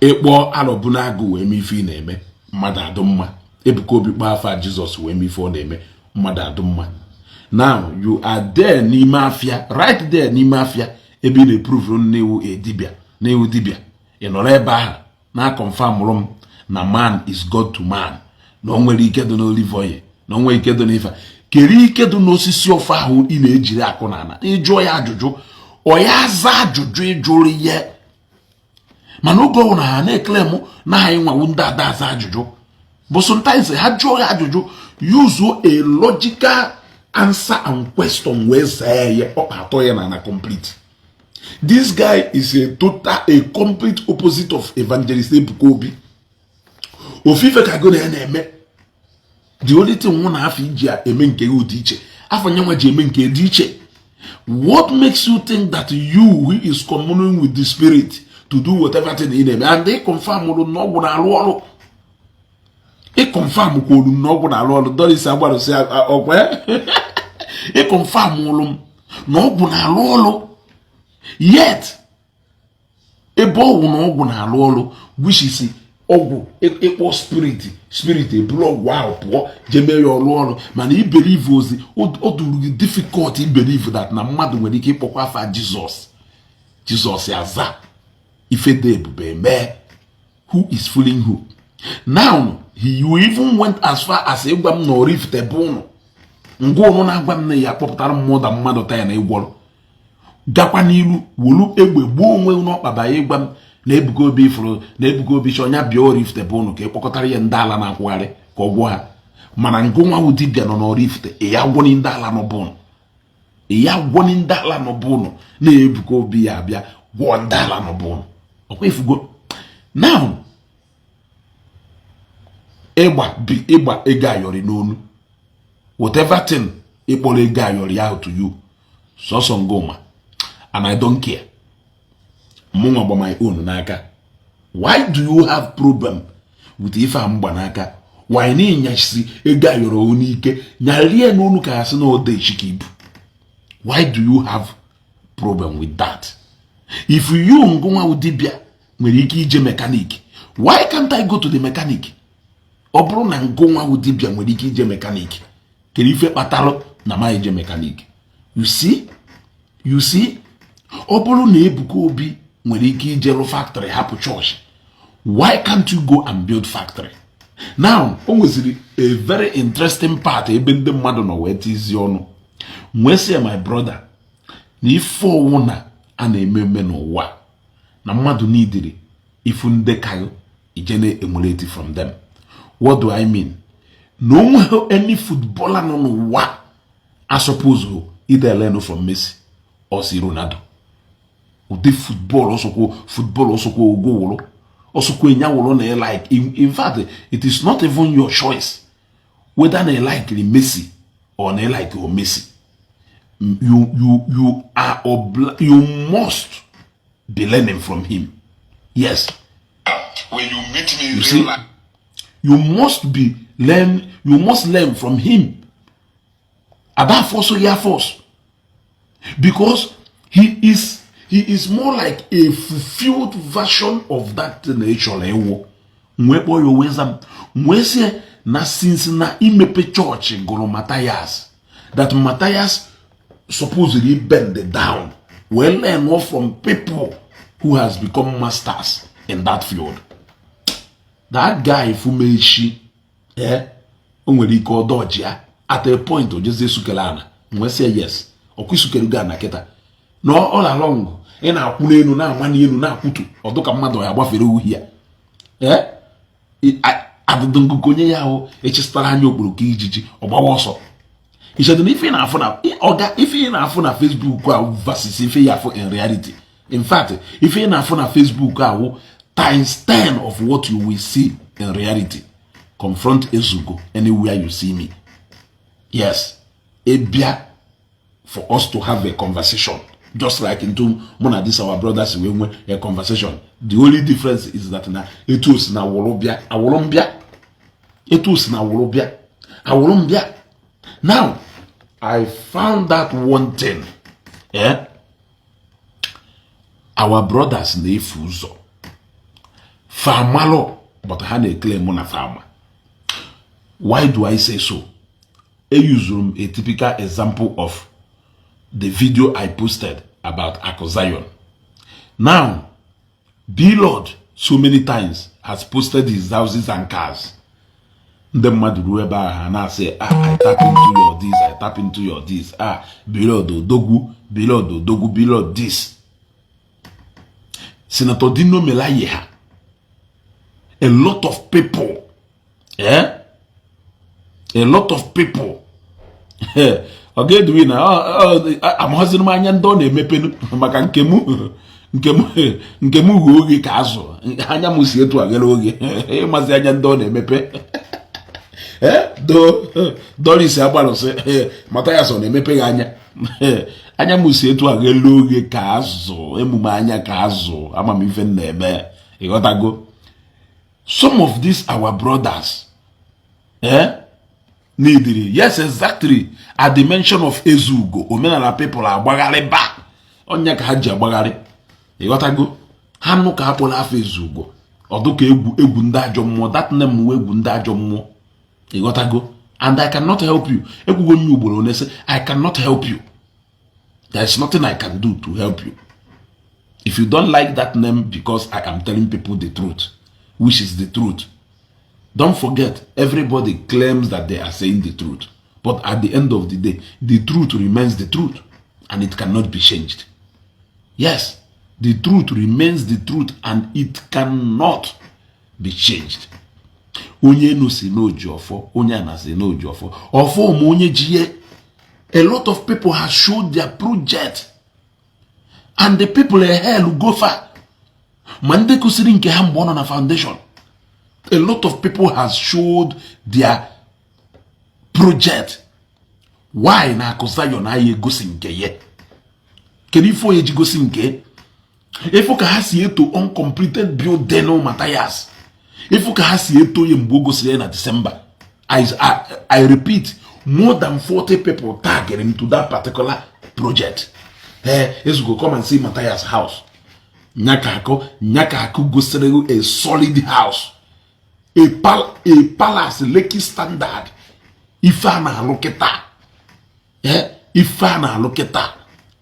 Ekpo alo bunago wee mife na-eme mmadụ adụ mma. Ebuka Obi kpọ afa Jizọs wee mife ọ na-eme mmadụ adụ mma. Now you are there n'ime afia, right there n'ime afia ebe na prove nnewu dibia na-ewu dibia. Ị nọrọ ebe ahụ na confirm rum na man is God to man. Na o nwere ike dị n'olive oil. No nwe ike do n'ifa keri ike do n'osisi ofa ahụ ị na-ejiri akụ na ana ịjụọ ya ajụjụ ọ ya za ajụjụ ịjụrụ ya mana ogo na ha na-eklem na anyị nwa ndị ada aza ajụjụ but sometimes ha jụọ ya ajụjụ use a logical answer and question wee say ya ọ atọ ya na complete. This guy is a complete opposite of Evangelist Ebuka Obi. ofife ka go na eme the only thing one half iji eme nke go dị iche afọ nyanwa ji eme nke dị iche. What makes you think that you who is communing with the spirit to do whatever thing in them and they confirm no go na alu olu e confirm ko lu no go na alu olu don is agbaro say okwe e confirm olu no go na alu olu yet e bo no go na alu olu which is ogwu ekpo spirit e blow wow po jeme yo olu man he believe ozi o do difficult he believe that na mmadu nwere ike ikpokwa afa Jesus yaza ife de ebube me who is fooling who. Now you even went as far as egwam no rift ebono ngo na agwam na ya kpoputara mmoda mmadu ta ya na egworo gakwa n'ilu wolu egbe gbo onwe no kpaba egwam na ebugo obi ifuru na ebugo obi shonya bia rift ebono ka ekpokotara ya ndala na akwugharị ka ogwo ha mana ngo nwa wudi bia no rift e ya gwoni ndala no bono ya gwoni ndala no bono na ebugo obi ya bia gwo ndala no bono okwa ifugo. Now ịgba ego ayori n'onu whatever thing ịkpọrọ ego ayori out to you so ngoma and I don't care munwa by my own n'aka. Why do you have problem with ife amgba n'aka? Why ni nyashisi ego ayori onu ike nyalie n'onu ka asị na ode ichikibu? Why do you have problem with that? If you ngwa udibia nwere ike ije mechanic, why can't I go to the mechanic? Obro na ngwa udibia nwere ike ije mechanic. Keri ife kpatalo na ma ije mechanic. You see? Obro na ebuko obi nwere ike ije factory hapu church. Why can't you go and build factory? Now, onweziri a very interesting part ebe ndị mmadụ no wetizi ọnụ. Mwese my brother, na ife ọwụna a na-eme n'ụwa na mmadụ n'idiri ifu ndekayo ijene emulate from them. What do I mean? No any footballer no n'ụwa I suppose either learn from Messi or si Ronaldo. Udi football also go wolo also go enya wolo na like in fact it is not even your choice whether na like Messi or na like Messi. You are you must be learning from him. Yes. When you meet me in real life, you must learn from him. About force or force. Because he is more like a fulfilled version of that nature. Mwebo yo weza mwese na since na imepe church goro Mathias. That Mathias supposedly bend it down. Well, learn more from people who has become masters in that field. That guy Ishi, at a point or just sukelana. We say yes. Or kusukelugana keta. No, all along. Na kunenu na manienu na kutu. Odoka mado ya wafiru here. Adudungu konye yao. Echistara nyo buruki ijiji. Obawoso. He said, if you na afuna Facebook versus if you are in reality. In fact, if you na afuna Facebook times 10 of what you will see in reality. Confront Ezugo anywhere you see me. Yes, ebia for us to have a conversation, just like into one of these our brothers we went a conversation. The only difference is that na etus na wolobia, etus na wolobia. Now, I found that one thing. Our brothers ne fuzo. Farmalo, but hane claim na farmer. Why do I say so? I use a typical example of the video I posted about Zion. Now, B-Lord so many times has posted his houses and cars. The Madurueba and I say, I tap into your this, I tap into your this. Below dogu, below this. Senator Dino Melayeha. A lot of people, a lot of people. Okay, do we now? I'm husband man done mepenu makankemu. nke m hu oge ka azụ anya m si etu agara oge ịmazi anya ndị ọ na-emepe Doris agbalụsị Mathias ọ na-emepe gị anya m si etu agara oge ka azụ emume anya ka azụ amamife na-eme ịghọtago. Some of these our brothers needed, yes, exactly, at the mention of Ezugo, Omenala people agbagharị ba onya ka ha ji agbagharị ịghọtago. Ha nụ ka hapụrụ afọ Ezugo ọdụ ka egwu ndị ajọ mmụọ, that name wee egwu ndị ajọ mmụọ ịghọtago. And I cannot help you. Ekwugo nye ugboro na say I cannot help you. There is nothing I can do to help you. If you don't like that name because I am telling people the truth, which is the truth, don't forget, everybody claims that they are saying the truth. But at the end of the day, the truth remains the truth. And it cannot be changed. Yes, the truth remains the truth and it cannot be changed. Onye no si no Ejiofor, onye na si no Ejiofor. Ofo mo onye jiye. A lot of people have showed their project. And the people in hell go far. Mande kusiri nke ha mbono na foundation. A lot of people has showed their project. Why na akuzayo na ye gosi nke ye? Kedi fo ye gosi nke? Ifo ka ha si eto uncompleted building no Mathias. Ifo ka ha si eto ye mbo gosi na December. I repeat, more than 40 people tagged into that particular project. Let's go come and see Mathias' house. Nyaka ako gosirego a solid house. A palace, Lekki standard. Ifana loketa. Ifana loketa.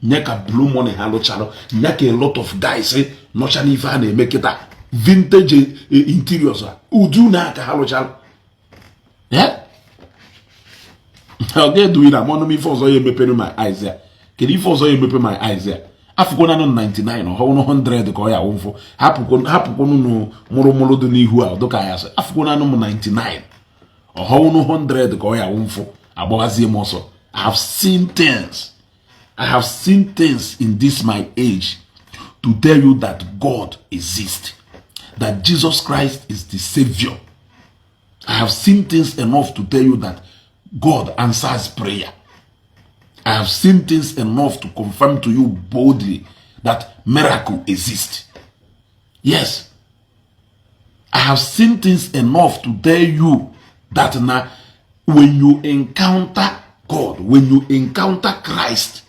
Nyaka blue money halo chalo. Nyaka a lot of guys no chani ifana make it vintage interiors. Udu na ka halo chalo. Okay, do it. I'm on me for so you mepe my eyes there. Can you for so you mepe my eyes there? Afukona no 99 or 100 ko ya wonfo. Hapuko no moro do n'ihu a do ka ya se. Afukona no 99 or 100 ko ya wonfo. Abogazie mo so. I have seen things. I have seen things in this my age to tell you that God exists. That Jesus Christ is the Savior. I have seen things enough to tell you that God answers prayer. I have seen things enough to confirm to you boldly that miracle exists. Yes. I have seen things enough to tell you that now when you encounter God, when you encounter Christ,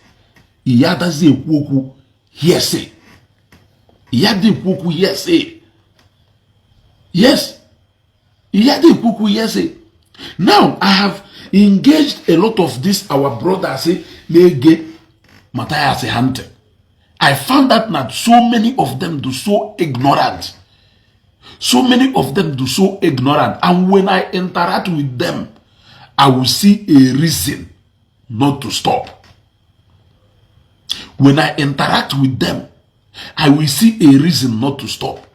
iyadazi ekwoku hearsay. Iyadi ekwoku hearsay. Yes. Iyadi ekwoku hearsay. Now I have engaged a lot of this our brothers Lege Mathias Hunter. I found that not so many of them do so ignorant. So many of them do so ignorant. And when I interact with them, I will see a reason not to stop. When I interact with them, I will see a reason not to stop.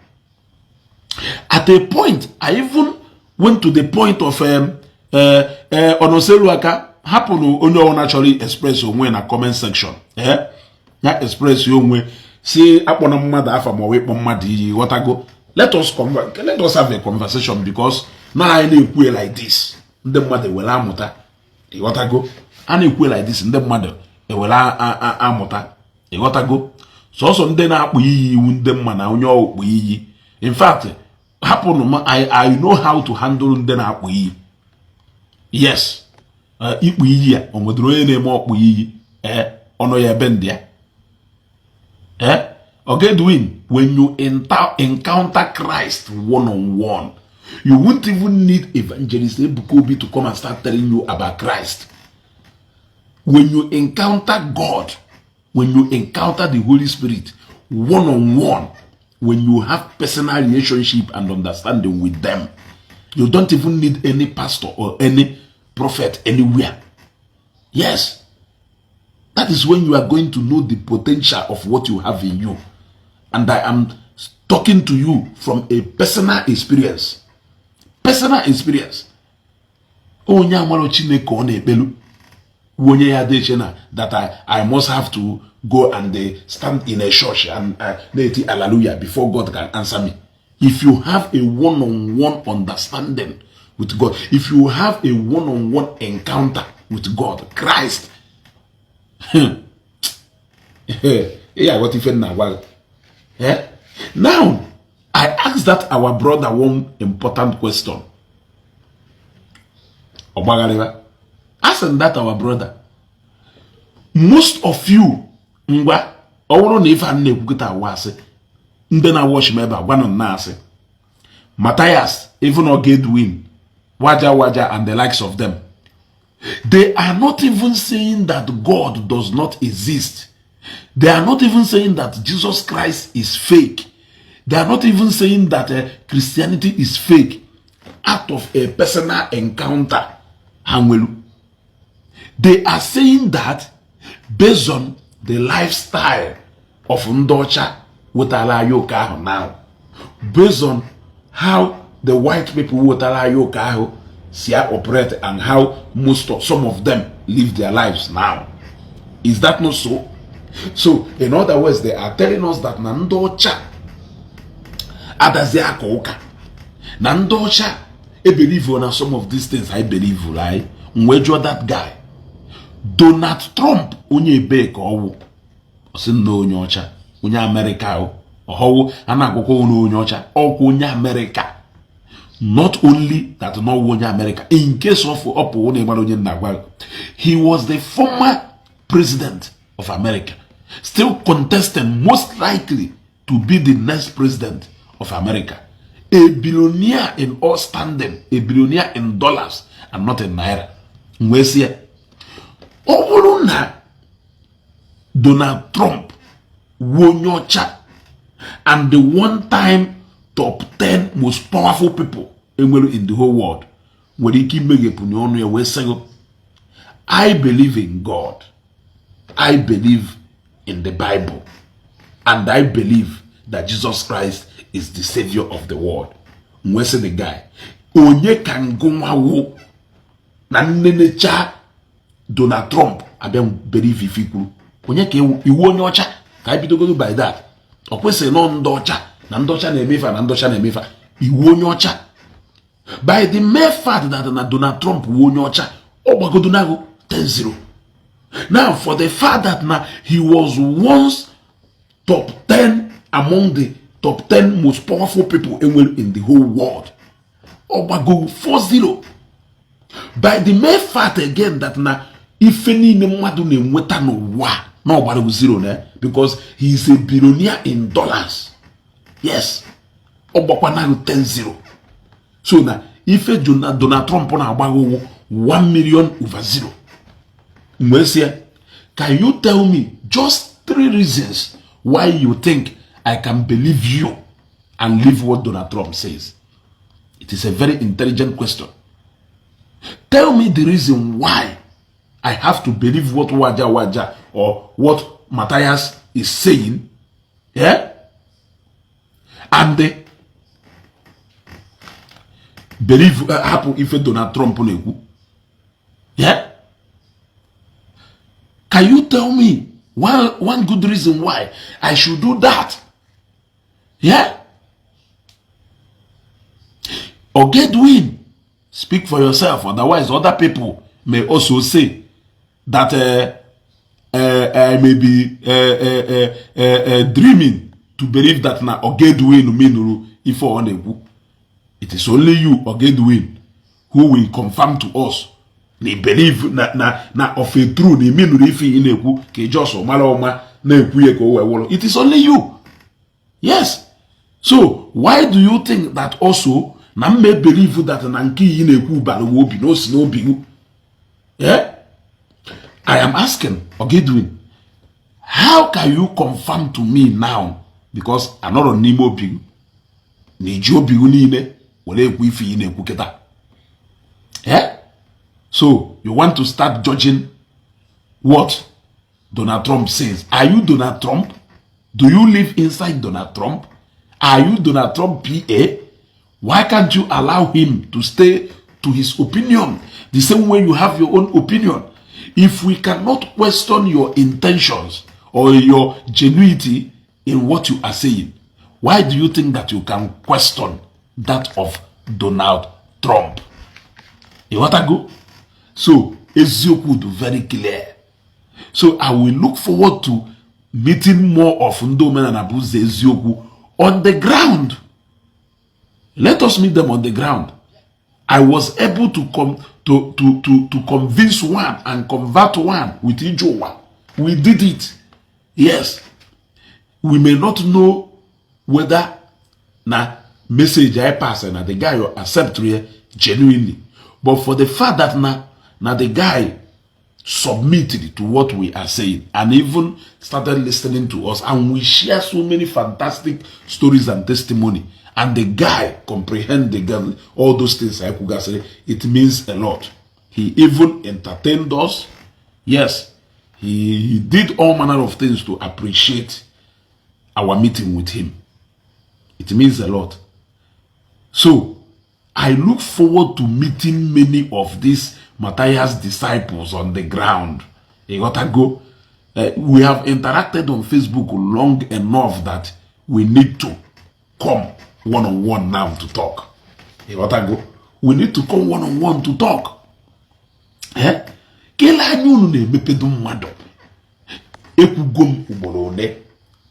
At a point, I even went to the point of Onoseluaka happen only naturally express onwe na comment section. Na express onwe say akpona mmadu afa mo we kpo mmadu yi whatever. Let us have a conversation because now I na-ekwu like this. Ndị mmadu wela amuta. Whatever. I na-ekwu like this ndị mmadu wela amuta. Whatever. So ndị na-akpụ iyi ndị mma na onye okpu iyi. In fact, happen I know how to handle ndị na-akpụ iyi. Yes. Ikpu iyi a onwedoro onye na-eme okpu iyi ono ya bend ya. Okay, doing when you encounter Christ one-on-one, you won't even need evangelist Ebukobi to come and start telling you about Christ. When you encounter God, when you encounter the Holy Spirit one-on-one, when you have personal relationship and understanding with them, you don't even need any pastor or any prophet anywhere. Yes. That is when you are going to know the potential of what you have in you. And I am talking to you from a personal experience. Personal experience. That I must have to go and they stand in a church and they say hallelujah before God can answer me. If you have a one-on-one understanding with God, if you have a one-on-one encounter with God, Christ, yeah, what if now? Now, I asked that our brother one important question. Asking that our brother, most of you, Ngwa, or if I was then I watch me about one on Nasi, Mathias, even or Gedwin, Waja, and the likes of them. They are not even saying that God does not exist. They are not even saying that Jesus Christ is fake. They are not even saying that Christianity is fake out of a personal encounter. They are saying that based on the lifestyle of Ndocha with Alayoka now, based on how the white people with Alayoka see operate and how some of them live their lives now. Is that not so? So, in other words, they are telling us that Nandocha Adazia Koka Nandocha, I believe on some of these things. I believe, right? Where's that guy? Donald Trump, onye bake or no nyocha, onye America, or anagoko no nyocha, or onye America. Not only that, no onye America. In case of he was the former president of America, still contesting, most likely to be the next president of America. A billionaire in all standing, a billionaire in dollars and not in naira. Mwesiye. Overuna Donald Trump wonyocha and the one-time top 10 most powerful people in the whole world. I believe in God. I believe in the Bible. And I believe that Jesus Christ is the savior of the world. Mwese the guy. Onye kangoma wo na nenecha Donald Trump abem believe ifiku. Onye ke iwo onye ocha ka ibidogo by that. Okwese no ndocha na ndocha na emefa na ndocha na emefa. Iwo onye ocha. By the mere fact that na Donald Trump wo onye ocha, ogbagodo nago 10-0. Now for the fact that now he was once top 10 among the top 10 most powerful people in the whole world. Obago 4-0. By the mere fact again that now if any mwadu ne mweta no wa no obago 0 ne because he is a billionaire in dollars. Yes. Obakwa na 10-0. So now if Donald Trump na obago 1 million over 0. Mwesia, can you tell me just 3 reasons why you think I can believe you and leave what Donald Trump says? It is a very intelligent question. Tell me the reason why I have to believe what Waja or what Mathias is saying. Yeah? And believe happen if Donald Trump yeah? Can you tell me one good reason why I should do that? Yeah? Or get win. Speak for yourself. Otherwise, other people may also say that I may be dreaming to believe that now or get win mean if it is only you or get win who will confirm to us. They believe na of a true they mean if in ke just maloma na ekwu it is only you. Yes. So why do you think that also na me believe that na nki in ekwu ba no obi no si no obi? Yeah? I am asking Ogedwin, how can you confirm to me now because I'm not on Nimo Obi ni jobi unine wole ekwu ifi in ekwu keta. Yeah? So, you want to start judging what Donald Trump says. Are you Donald Trump? Do you live inside Donald Trump? Are you Donald Trump PA? Why can't you allow him to stay to his opinion the same way you have your own opinion? If we cannot question your intentions or your genuity in what you are saying, why do you think that you can question that of Donald Trump? You want to go? So, Ezeaku is very clear. So, I will look forward to meeting more of Ndi Omenala Ezeaku on the ground. Let us meet them on the ground. I was able to come to convince one and convert one with Ijowa. We did it. Yes. We may not know whether na message I pass and the guy will accept genuinely. But for the fact that na the guy submitted to what we are saying and even started listening to us, and we share so many fantastic stories and testimony, and the guy comprehend the girl, all those things I could say, it means a lot. He even entertained us. Yes, he did all manner of things to appreciate our meeting with him. It means a lot. So I look forward to meeting many of these Mathias disciples on the ground. You gotta go. We have interacted on Facebook long enough that we need to come one-on-one now to talk. You gotta go. We need to come one-on-one to talk.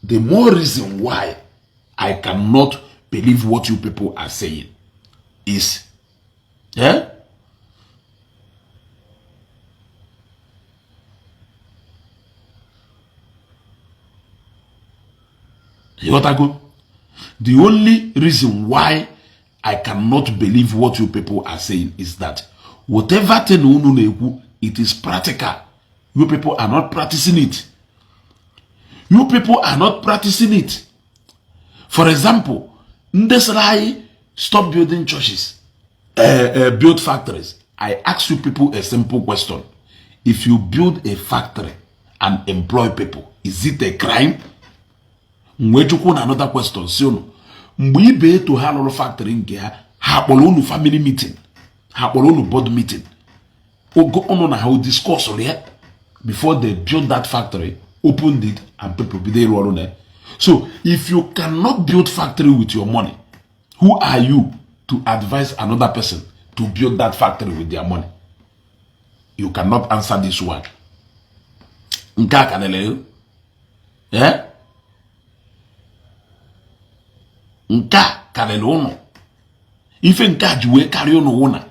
The more reason why I cannot believe what you people are saying is, you gotta go. The only reason why I cannot believe what you people are saying is that whatever thing it is practical. You people are not practicing it. You people are not practicing it. For example, Ndesrai stop building churches, build factories. I ask you people a simple question. If you build a factory and employ people, is it a crime? Another question. So, we be to have a factory in here, have a family meeting, have a board meeting. Or go on how discuss on it before they build that factory, opened it, and people be there on there. So, if you cannot build factory with your money, who are you to advise another person to build that factory with their money? You cannot answer this one. Nka kanele, eh? Nka kanele ono. If nka juwe carry on ona,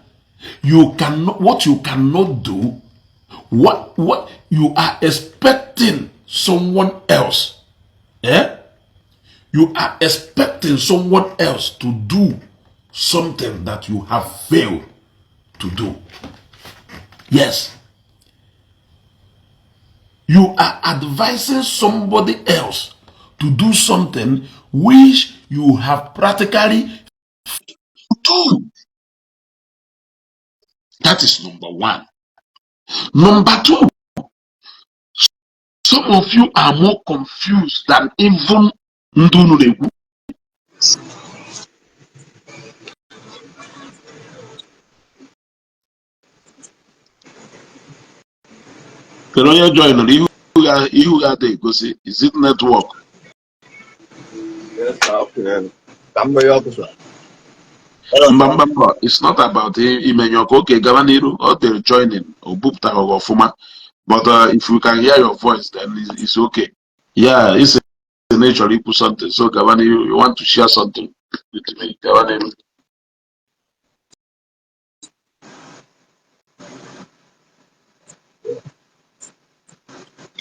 you cannot. What you cannot do, what you are expecting someone else, eh? You are expecting someone else to do something that you have failed to do. Yes. You are advising somebody else to do something which you have practically done. That is number one. Number two, some of you are more confused than even Ndunulegu. Can you join? You got the go see. Is it network? Yes, okay. It's not about Imenyoko. Okay, Gavaniru, or they're joining or Bupta or Fuma. But if we can hear your voice, then it's okay. Yeah, it's a nature you put something. So Gavaniru, you want to share something with me, Gavaniru?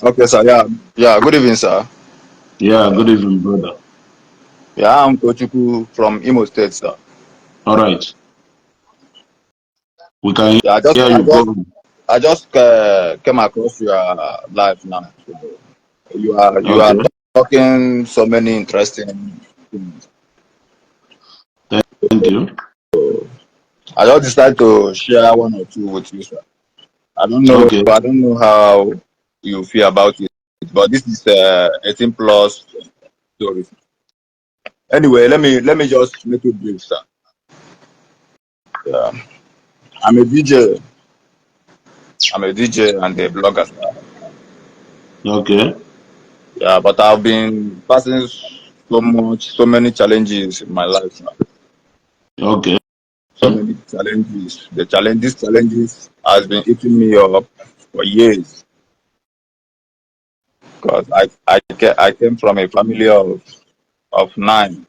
Okay, sir. Yeah. Good evening, sir. Yeah, good evening, brother. Yeah, I'm Kochuku from Imo State, sir. All right. We can Yeah, hear you. I just came across your live now. So you are Okay. talking so many interesting things. Thank you. I just decided to share one or two with you, sir. I don't Okay. know how you feel about it, but this is 18 plus story. Anyway, let me just make it brief, sir. Yeah. I'm a DJ. I'm a DJ and a blogger, sir. Okay. Yeah, but I've been passing so many challenges in my life now. Okay. So many challenges. These challenges has been eating me up for years. Because I came from a family of nine.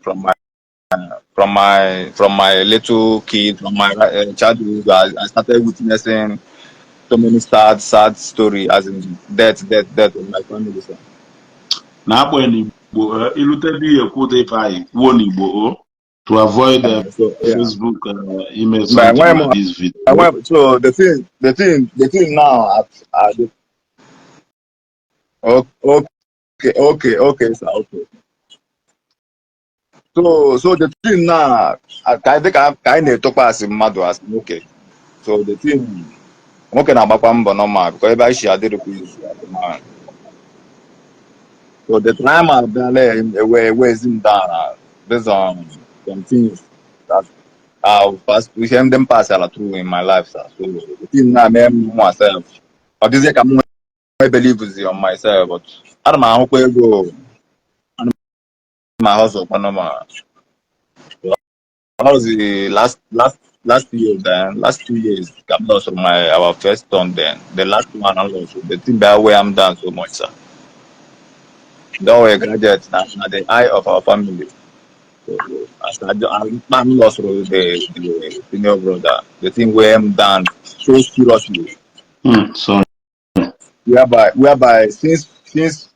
From my little kid, from my childhood, I started witnessing so many sad story, as in death in my family. So. Na Igbo, ilute bi ekwute ife kwuo n'Igbo to avoid So yeah. Facebook email But something like this video. so the thing now okay, sir, okay. So the thing now, I think I kind of talk as mmadụ as okay. So the thing, nwoke na-agbakwa mbọ normal because ebe Ishi adịrịkwa izu adịmma. So the time I've been where is him down based on some things that I've passed with him them pass through in my life, sir. So the thing now I myself. But this year I believe is on myself, but I don't know how go my house of Panama. That was the last year then. Last 2 years, I lost our first son then. The last one I lost. The thing that way I'm down so much, sir. Though we graduate now, the eye of our family. So I'm lost with the senior brother. The thing where I'm down so seriously. Sorry. Whereby since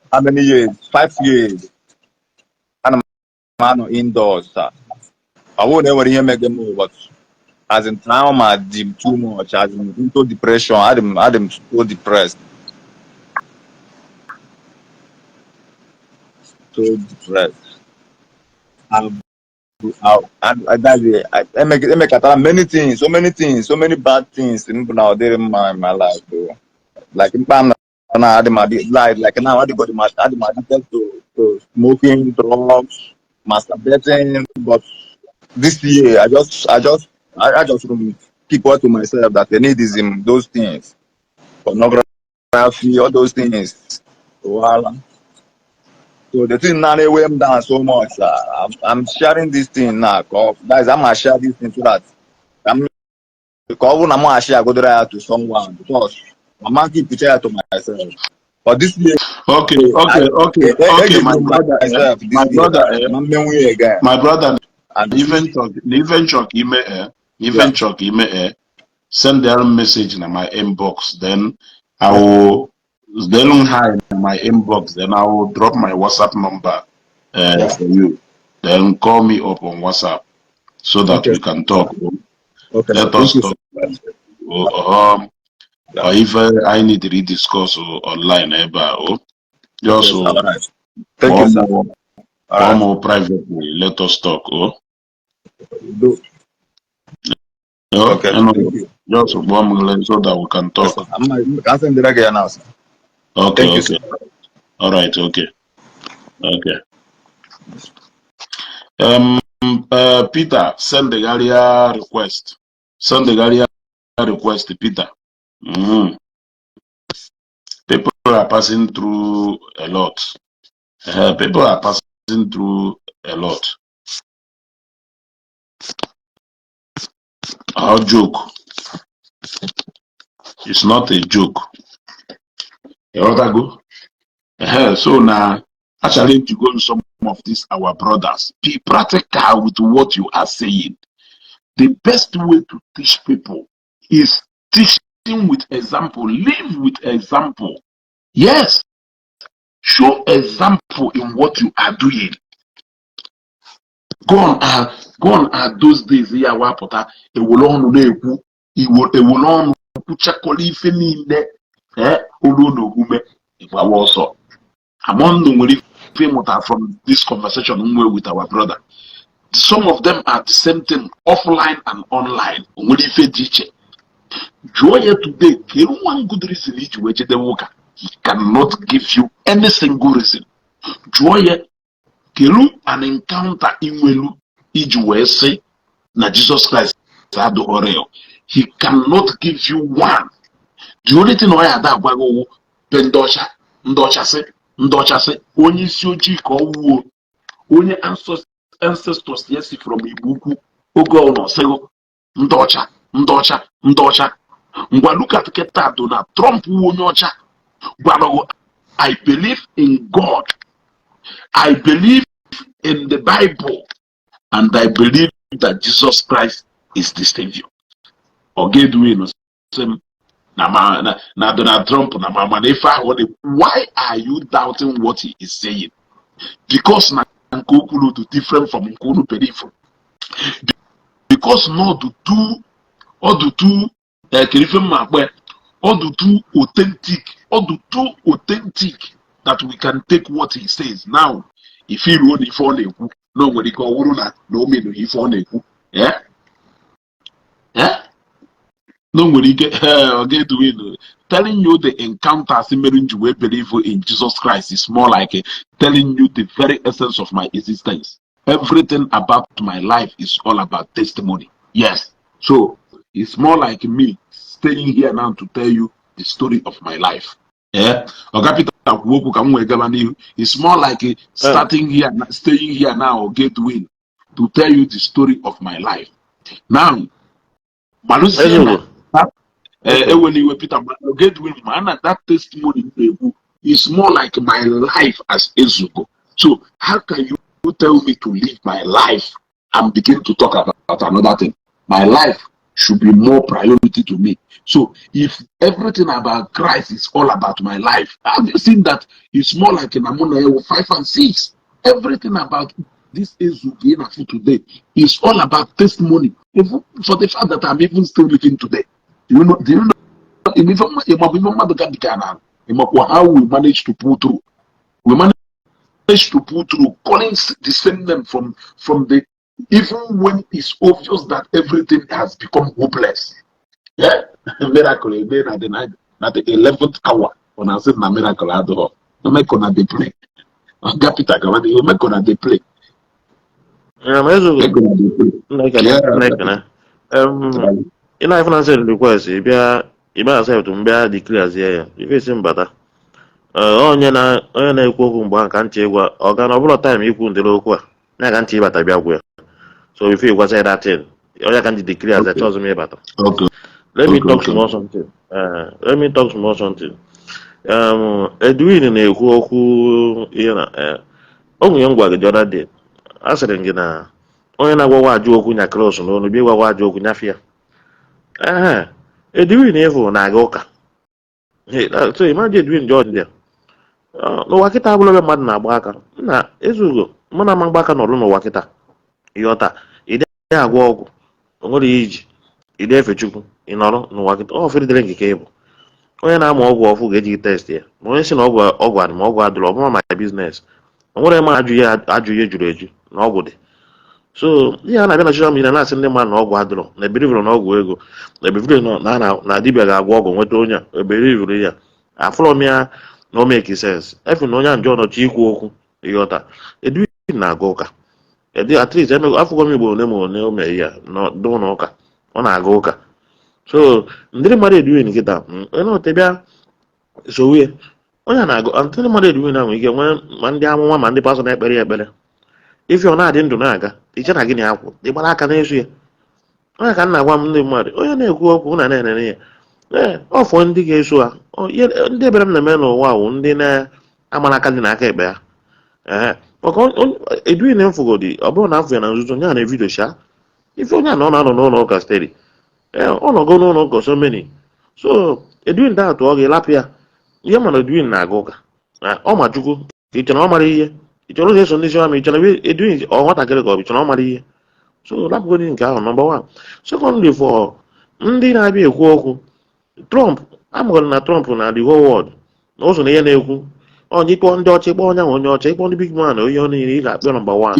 how many years? 5 years. I'm indoors, sir. I won't ever hear make them move, but as in trauma deep too much, as in into depression, I'm so depressed. So depressed. I make many things, so many bad things now there in my life, bro. Like in Pam now I like now I got addicted to smoking, drugs, masturbating, but this year I just keep up to myself that I need is in those things. Pornography, all those things. Voila. So the thing now they weigh them down so much. I'm sharing this thing now. Guys, I'm gonna share this thing so that I'm because when I'm gonna share, I go there to someone because I'm gonna keep it to myself. But this year, Okay, I give my you brother, myself this my year brother, that I'm memory again. my brother, And even talk email, yeah, even talk email, send their message in my inbox. Then I okay, will, they don't hide in my inbox. Then I will drop my WhatsApp number yeah, for you. Then call me up on WhatsApp so that okay, we can talk. okay. Now, Let thank us you so talk. much. Or Yeah, if I need to rediscuss online, just okay, sir. All right. Thank you, one sir. more, All right. privately. Let us talk. Do okay. Thank you. Just one more so that we can Yes, sir. talk. I'm sending it again now, sir. Okay, Thank you, sir. okay. All right, okay, okay. Peter, send the area request. Send the area request, Peter. Mhm. People are passing through a lot. People are passing through a lot. Our joke. It's not a joke. You know that go? So now, I challenge you go to some of these our brothers. Be practical with what you are saying. The best way to teach people is teaching with example. Live with example. Yes, show example in what you are doing. Go on those days ya wapụta ewere ọnụ na-ekwu ewere ọnụ kwuchakọrọ ife niile olu na omume ịgbawa ọsọ. Among them nwere ife ịmụta from this conversation nwe with our brother. Some of them are the same thing offline and online. Nwere ife dị iche. Jụọ ya today kere one good reason iji wee jede nwoke. He cannot give you any single reason. Jụọ ya kelu an encounter inwelu iji wee sị na Jesus Christ adịghị real. He cannot give you one. The only thing I had agwago pendosha Ndochasị onye isi ojii ka ọ wuo onye ancestors ya si from Igbo ukwu oge ọ nọ sịgo ndị ọcha ngwa look at keta Donald Trump wu onye ọcha gwarago I believe in God, I believe in the Bible, and I believe that Jesus Christ is the Savior. Ogedwin na Donald Trump na mama why are you doubting what he is saying? Because na nkokulu to different from nkulu peripheral. Because no do two or do two or do too authentic that we can take what he says. Now, if he wrote if on a no when he call no mean if on a no when he get to win. Telling you the encounters we believe in Jesus Christ is more like telling you the very essence of my existence. Everything about my life is all about testimony. Yes. So it's more like me staying here now to tell you the story of my life. Yeah. It's more like starting here, staying here now, or get win to tell you the story of my life. Now, when you Peter get win, man, that testimony is more like my life as Ezeaku. So how can you tell me to live my life and begin to talk about another thing? My life should be more priority to me. So if everything about Christ is all about my life, have you seen that it's more like in Amuna 5 and 6? Everything about this Ezeaku today is all about testimony. Even for the fact that I'm even still living today. Do you know how we manage to pull through? We manage to pull through, calling descendant from the even when it's obvious that everything has become hopeless. Yeah, miracle again at the night, at the 11th hour. When I said na miracle, I do. No make on the play. Capita, you make on the play. Ina financial request ịbịa accept mbịa declare ya ifesi mbata onye na-ekwu okwu mgbe ka ntị ịgwa ọga na ọbụla time ikwu ndịrị okwu a na ka ntị ịbata bịa gwa ya so if you say that thing onye ka ntị declare as chọzụ m ịbata. Let me talk small something. Edwin na-ekwu okwu ihe na onwe ngwa gị jọda dị a sịrị gị na onye na-agwawa ajụ okwu nya cross n'onu bịa gwawa ajụ okwu nyafịa Edwin efu na-aga ụka so imagine Edwin George there n'ụwa kịta abụla ebe mmadụ na-agba aka na Ezeaku mụ na ama mgba aka nọrụ n'ụwa kịta ịghọta ide agwọ ọgwụ onwere iji ide efe Chukwu ị nọrọ n'ụwa kịta ọ fere nke ka ịbụ onye na-ama ọgwụ ọfụ ga-eji test ya ma onye si na ọgwụ adị ma ọgwụ adịrọ ọbụma maka biznes onwere ma ajụ ihe juru eju na ọgwụ dị. So ihe a na-abịa na social media na-asị ndị mmadụ na ọgwụ adịrọ na eberivụrụ na ọgwụ ego na eberivụrụ na dibịa ga-agwọ ọgwụ nweta onye a eberivụrụ ya afọrọ m ya na o make sense efu na onye a njọ nọchi ikwu okwu ịghọta Edwin na-aga ụka at least afụgo m Igbo ole ma ole o mere ya n'ụlọ ụka ọ na-aga ụka so ndị mmadụ Edwin nkịta bịa sowe onye na-agụ ndị mmadụ Edwin ahụ ike nwee ma ndị amụma ma ndị pasọ na-ekpere ya ekpere ife ọ na-adị ndụ na-aga iche na gịnị akwụ ịgbara aka na-eso ya onye ka m na-agwa m ndị mmadụ onye na-ekwu okwu na na-enene ya ọfọ ndị ga-eso ha ndị ebere m na-eme n'ụwa ahụ ndị na-amara aka dị n'aka ekpe ya maka Edwin mfugodi ọ bụrụ na afọ ya na nzuzo nya na evidio sha ife onye na ọ na-anọ n'ụlọ ụka stedi ọ nọgo n'ụlọ ụka so many so Edwin da-atụ ọ ga-elapụ ya ihe mana Edwin na-aga ụka ọ ma Chukwu ka ị chọrọ ọ mara ihe ị chọrọ ụzọ eso ndị siwa ma ị chọrọ Edwin ọ nwatakịrị ka ọ bụ chọrọ ọ mara ihe so lapụgodi nke ahụ nọmba 1. Secondly for ndị na-abịa ekwu okwu Trump amụgara na Trump na the whole world na ụzọ na ihe na-ekwu onye ikpọ ndị ọcha ikpọ onye ahụ onye ọcha ikpọ ndị big man onye ọ niile ị ga-akpọ nọmba 1.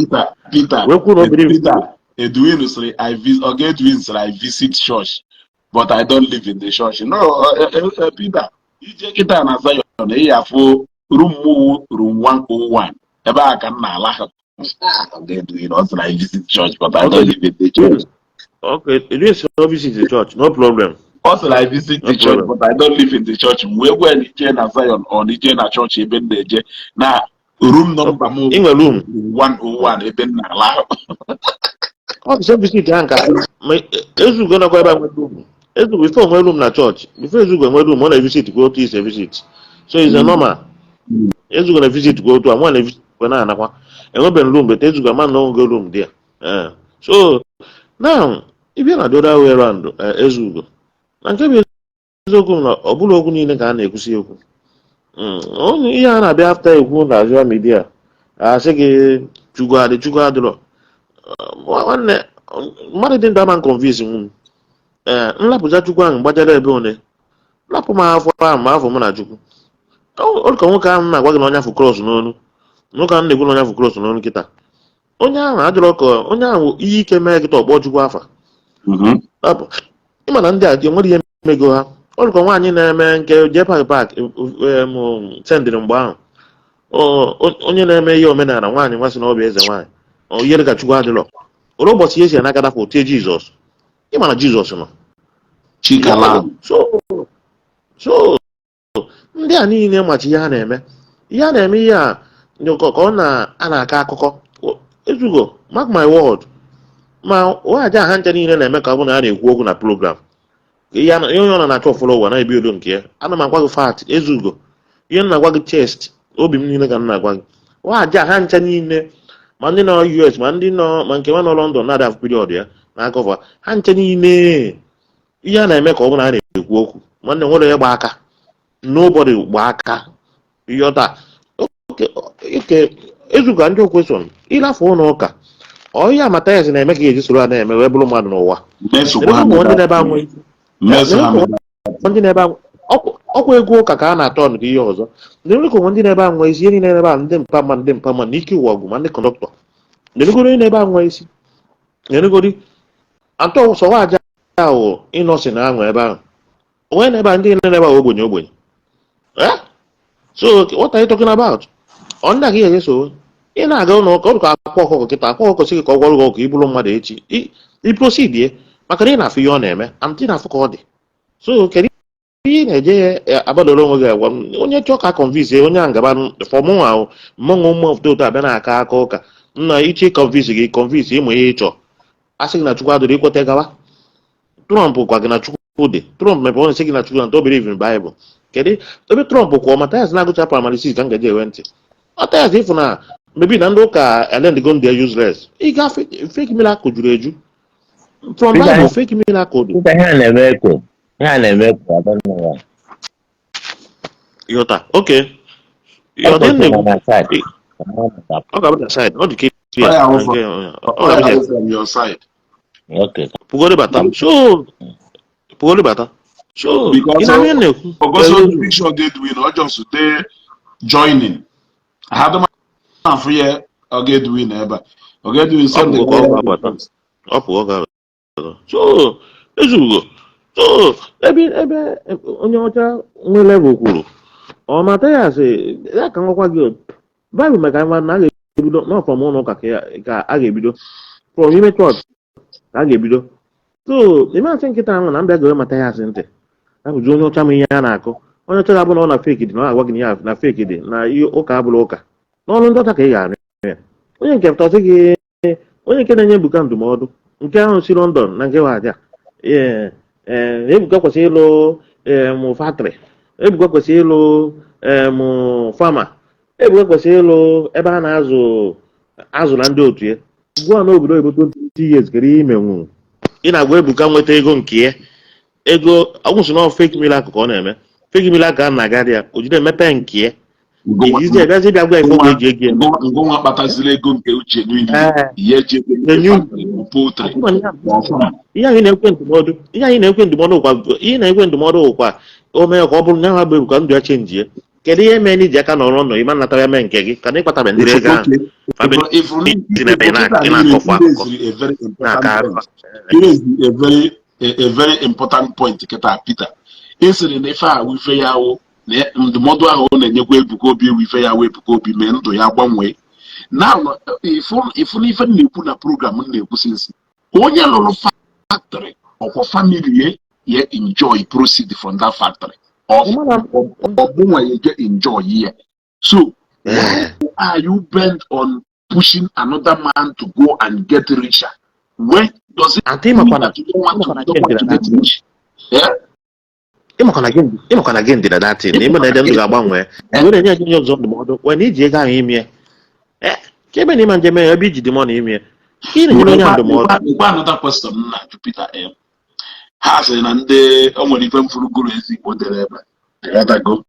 Edwin sịrị Edwin sịrị I visit church but I don't live in the church. No, Peter ije kịta na Zion na ihe afọ room 101 ebe a ka m na-ala ha Edwin ọ sịrị I visit church but I don't live in the church. Okay, Edwin sịrị visit the church, no problem. Also, I visit No the church, problem. but I don't live in the church. We were in Zion or in church, even the now room number In a room. 101, even now. Ọ bụ visit ha nka Ezugo nakwa ebe a nwere room. Ezugo before nwere room na church. Before Ezugo nwere room, ọ na-visit go to is a visit. So it's a normal. Ezugo na visit go to, and visit na anakwa. Enwebeghị room, but Ezugo man no go room there. So now, if you na the other way around, Ezugo. Na nke bụ eziokwu na ọ bụla okwu niile ka a na-ekwusi okwu. Ihe a na-abịa after ekwu na social media. Asị gị Chukwu adịrọ. Nwanne mmadụ dị ndụ ama convince m nlapụja Chukwu ahụ gbajara ebe one lapụ m afọ ahụ ma afọ m na Chukwu ka nwoke ahụ na-agwa gị na onye afọ cross n'onu nwoke ahụ na-ekwu na onye afọ cross n'onu kịta onye ahụ ajụrụ ka onye ahụ ihe ike mee kịta ọkpọ Chukwu afa ịma na ndị a nwere ihe mmego ha ka nwaanyị na-eme nke jee pak sendịrị mgbe ahụ onye na-eme ihe omenala nwaanyị nwa sị na ọ bụ eze nwaanyị oyere ka Chukwu adịrọ oro ụbọchị ihe si anaka dapụ otie Jizọs ịma na Jizọs nọ so ndị a niile machi ihe a na-eme ihe a ka ọ na-aka akụkọ Ezugo mark my word ma nwaanyị ha ncha niile na-eme ka ọ bụ na a na-ekwu okwu na program ihe onye ọ na-achọ ọfụrụ ụwa na-ebi odo nke ya ana m agwa gị fat Ezugo ihe m na-agwa gị chest obi m niile ka m na-agwa gị nwaanyị ha ncha niile ma ndị nọ US ma ndị nọ ma nke nwa nọ London na-ada afọ period ya na-akọva ha nche niile ihe a na-eme ka ọ bụ na a na-ekwu okwu nwanne nwere ya gba aka nobody gba aka yọta oke Ezugo ndị question ịlafụ ụlọ ụka ọhịa Mathias na-eme ka eji soro a na-eme wee bụrụ mmadụ n'ụwa ndị na-ebe ọkwa ego ụka ka a na-atọ ọnụ ihe ọzọ na-enwekọ ndị na-ebe anwa isi ihe niile ebe a ndị mpa na ike ụwa ọgwụ ma ndị kọndọktọ na-enegoro onye na-ebe anwa isi na-enegori atọ sọwa aja ahụ ịnọsị na anwa ebe ahụ onwe na ebe a ndị na-ebe ahụ ogbenye so what are you talking about ọ ndị a ka ihe eso ị na-aga ụlọ ụka ọdụka akpọ ọkụkọ kịta akpọ ọkụkọ sị gị ka ọ gwọrọ gị ọkụ ibụrụ mmadụ echi iprosidie maka na ị na-afụ ihe ọ na-eme amtị na-afụ ka ọ dị so kedu ihe na-eje ya agbadoro onwe gị agwa m onye chọọ ka convince onye a ngaba fọmụ ahụ mmọnwụ ụmụ obodo abịa na-aka aka ụka nna iche convince gị convince ịmụ ihe ịchọ a sị gị na Chukwu adịrị ikweta gawa Trump gwa gị na Chukwu dị Trump mepere onye sị gị na Chukwu na ntọ believe in Bible kedu ebe Trump kwụọ Mathias na-agụcha primary 6 ka m gaji ewe ntị Mathias ịfụ na mebi na ndị ụka elendigo ndị useless ịga fake miracle juru eju from Bible fake miracle dị Yota, okay. You're then the side. Not the case. From your side. Okay. Pugori bata. So, because the picture did win, or just they joining. I had them for here, or get win ever. Or get win something. So, Ezugo. So, ebe onye ọcha nwe level kwuru ọ Mathias ya ka nwakwa gị Bible maka nwa na a ga-ebido not from ụlọ ụka ka a ga-ebido from ime chọọchị ka a ga-ebido so ime asị nkịta ahụ na mbịa gewe Mathias ntị abụji onye ọcha ma ihe a na-akụ onye ọcha ga-abụ na ọ na fake dị na ọ na-agwa gị ya na fake dị na ihe ụka abụrụ ụka n'ọrụ ndị ọcha ka ị ga-arụ ya onye nke pụtasị gị onye nke na-enye Ebuka ndụmọdụ nke ahụ si London na nke waja Ebuka kwesịrị ịlụ factory Ebuka kwesịrị ịlụ farmer Ebuka kwesịrị ịlụ ebe a na-azụ na ndị otu ya gụọ n'obodo oyibo 20 years kere imenwu ị na-agwa Ebuka nweta ego nke ya ego ọgwụsị na fake miracle ka ọ na-eme fake miracle a na-agadi ya o jide emepe nke ya izi ebiazi bịa gwa ifo ga-eji ego ngwa kpataziri ego nke uche niile ihe ihe anyị na-ekwe ndụmọdụ ụkwa o mee ka ọ bụrụ na ha bụ Ebuka ndụ ya chenji ya kedu ihe mere n'iji aka nọrọ nọ ịma nnata ya mee nke gị ka na ịkpatabe ndị ego ahụ a very important point kịta Peter ịsịrị na ife a wife ya wụ na ndụmọdụ ahụ ọ na-enyekwa Ebuka Obi wife ya wụ Ebuka Obi mee ndụ ya gbanwee na ifu na ife na-ekwu na program na-ekwu sinsi onye lụrụ factory ọkwa family you enjoy proceed from that factory. Of you get enjoy here. So why are you bent on pushing another man to go and get richer? When does it mean that you don't want to get rich? Yeah? ịmakwana gị ndịda datin na ime na ede ndụ ga-agbanwe were nye nye ọzọ ndụmọdụ wee iji ego ahụ ime ka ebe na ịma njem ebe iji dị mọ na ime ị na-enyere onye ndụmọdụ. Another question na Jupiter M. Ha sị na ndị o nwere ife mfurugoro ezigbo dere ebe go.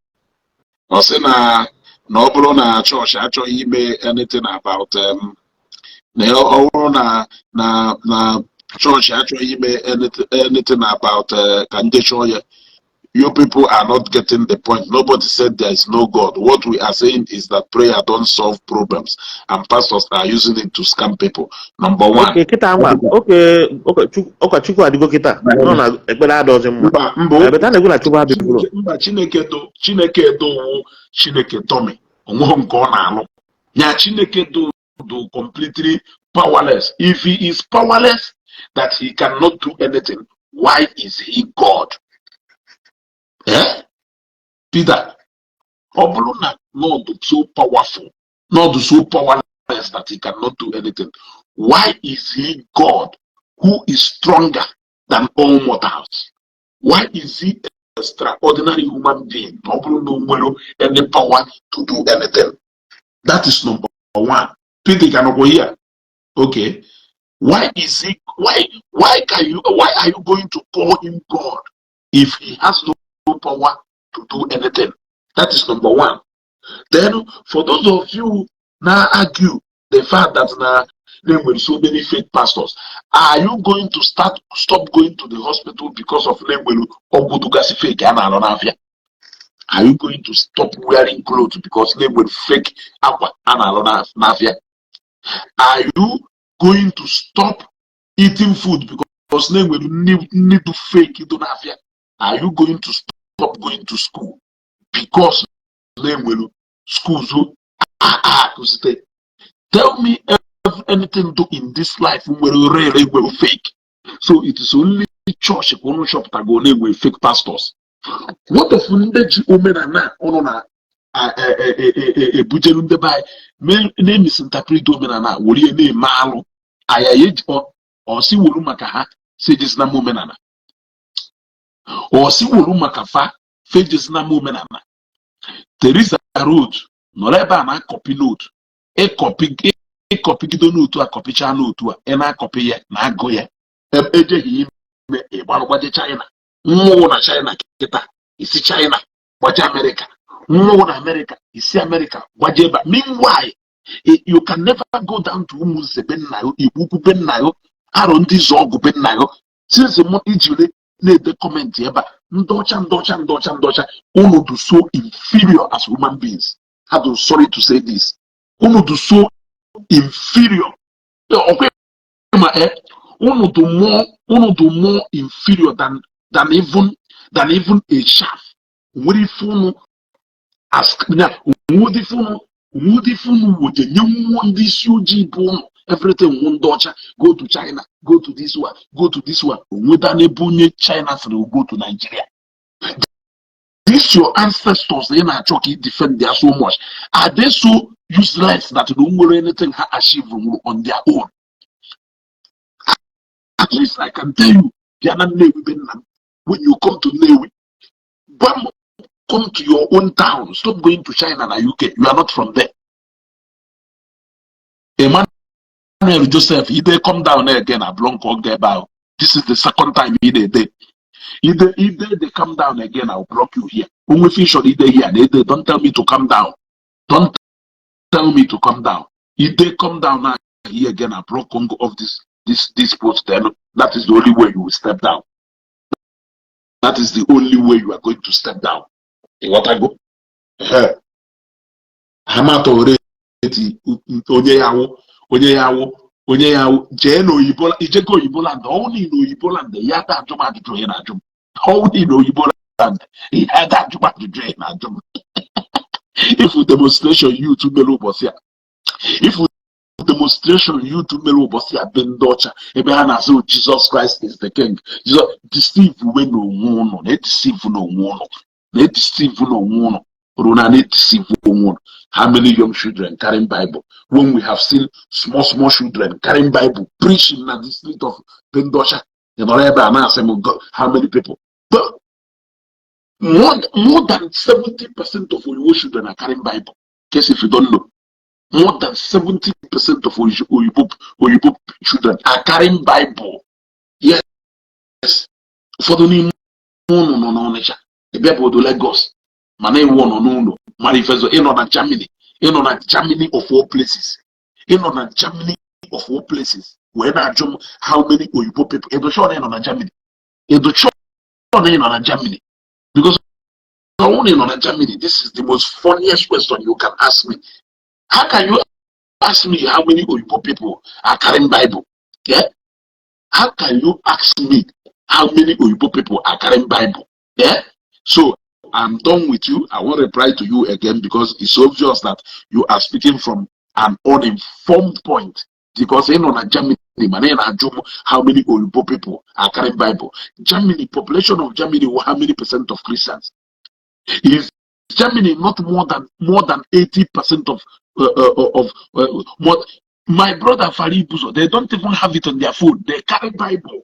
Ọ sị na ọ bụrụ na chọọchị achọghị ime anything about na ọ bụrụ na chọọchị achọghị ime anything about ka ndị chọọ ya. You people are not getting the point. Nobody said there is no God. What we are saying is that prayer don't solve problems, and pastors are using it to scam people. Number one. Okay, kita nwa. Okay, Chukwu adigo kita. No na ekpere adozi mma. Ebeta na egwu na Chukwu adigo. Mba Chineke do Chineke Tommy. Onwo nke ọ na-alụ. Ya Chineke do completely powerless. If he is powerless, that he cannot do anything, why is he God? Peter, Lord so powerful, not so powerless that he cannot do anything. Why is he God who is stronger than all mortals? Why is he an extraordinary human being? No any power to do anything. That is number one. Peter cannot go here. Okay. Why is he? Why are you going to call him God if he has no power to do anything? That is number one. Then for those of you now argue the fact that there were so many fake pastors, are you going to stop going to the hospital because of fake? Are you going to stop wearing clothes because they were fake? Are you going to stop eating food because they will need to fake it? Are you going to stop going to school because they will schools to stay? Tell me anything do in this life will fake. So it is only church shop that go with fake pastors. What if Ndi Omenala bujelu ndị bai na-misinterpret omenala were na-eme alụ ayaye osi wuru maka ha sejes na omenala osi wuru maka fa fejes na omenala. Teresa Road nọrọ ebe a na-akọpi note ịkọpigide notu a kọpicha notu a ị na-akọpi ya na agụ ya ejeghị ime ịgbarụgbaje China nwụọ na China kịta isi China gbaje America. No, America, Isi America, whatever. Meanwhile, you can never go down to Umuze Benayo, Ibuku Benayo, Arondi Zogu Benayo. Since the month Ijule made the comment here, but Ndocha, Uno do so inferior as human beings. I'm sorry to say this. Uno do so inferior. Okay, Uno do more inferior than even a shaft. What if you ask now, Woodifunu would this UG everything one daughter, go to China, go to this one. Would an China through go to Nigeria? This your ancestors in our Chucky defend there so much. Are they so useless that they don't know anything achieve on their own? At least I can tell you, when you come to Newi, come to your own town. Stop going to China and UK. You are not from there. Emmanuel Joseph, he they come down there again at Blanco Gebao. This is the second time he did. If they come down again, I'll block you here. When we fish on either here, they don't tell me to come down. Don't tell me to come down. If they come down now here again, I'll block Congo of this post. Then that is the only way you will step down. That is the only way you are going to step down. What I go? Hamato already onye yawo jee no Igbo ijego Igbo Land only no Igbo Land ya da ajuma ajụjụ na ajum only no Igbo Land ya da ajuma ajụjụ na ajum. If demonstration you to melo boss ya, if demonstration youth mere ụbọchị a be ndị ọcha ebe ha na-asị Jesus Christ is the king. Jesus deceive we no ụnụ na-edeceive n'onwe ụnụ na-edeceive n'onwe ụnụ ruo na na-edeceive onwe ụnụ. How many young children carrying Bible when we have seen small children carrying Bible preaching na the street of Bendosha? You know, how many people? But more than 70% of Oyibo children are carrying Bible. In case if you don't know, more than 70% of Oyibo children are carrying Bible. Yes. For the new no the people do Lagos. Mane no. Manifesto in on Germany. In on Germany of all places. In on Germany of all places. When I jump, how many Oyibo people? It was shown in on Germany. It was shown in on Germany. Because only on Germany, this is the most funniest question you can ask me. How can you ask me how many Oyibo people are carrying Bible? Yeah? How can you ask me how many Oyibo people are carrying Bible? Yeah? So I'm done with you. I won't reply to you again because it's obvious that you are speaking from an uninformed point. Because in on Germany, how many Oyibo people are carrying Bible? Germany, population of Germany, how many percent of Christians? Is Germany not more than 80% of what my brother Farid Buzo, they don't even have it on their phone. They carry Bible.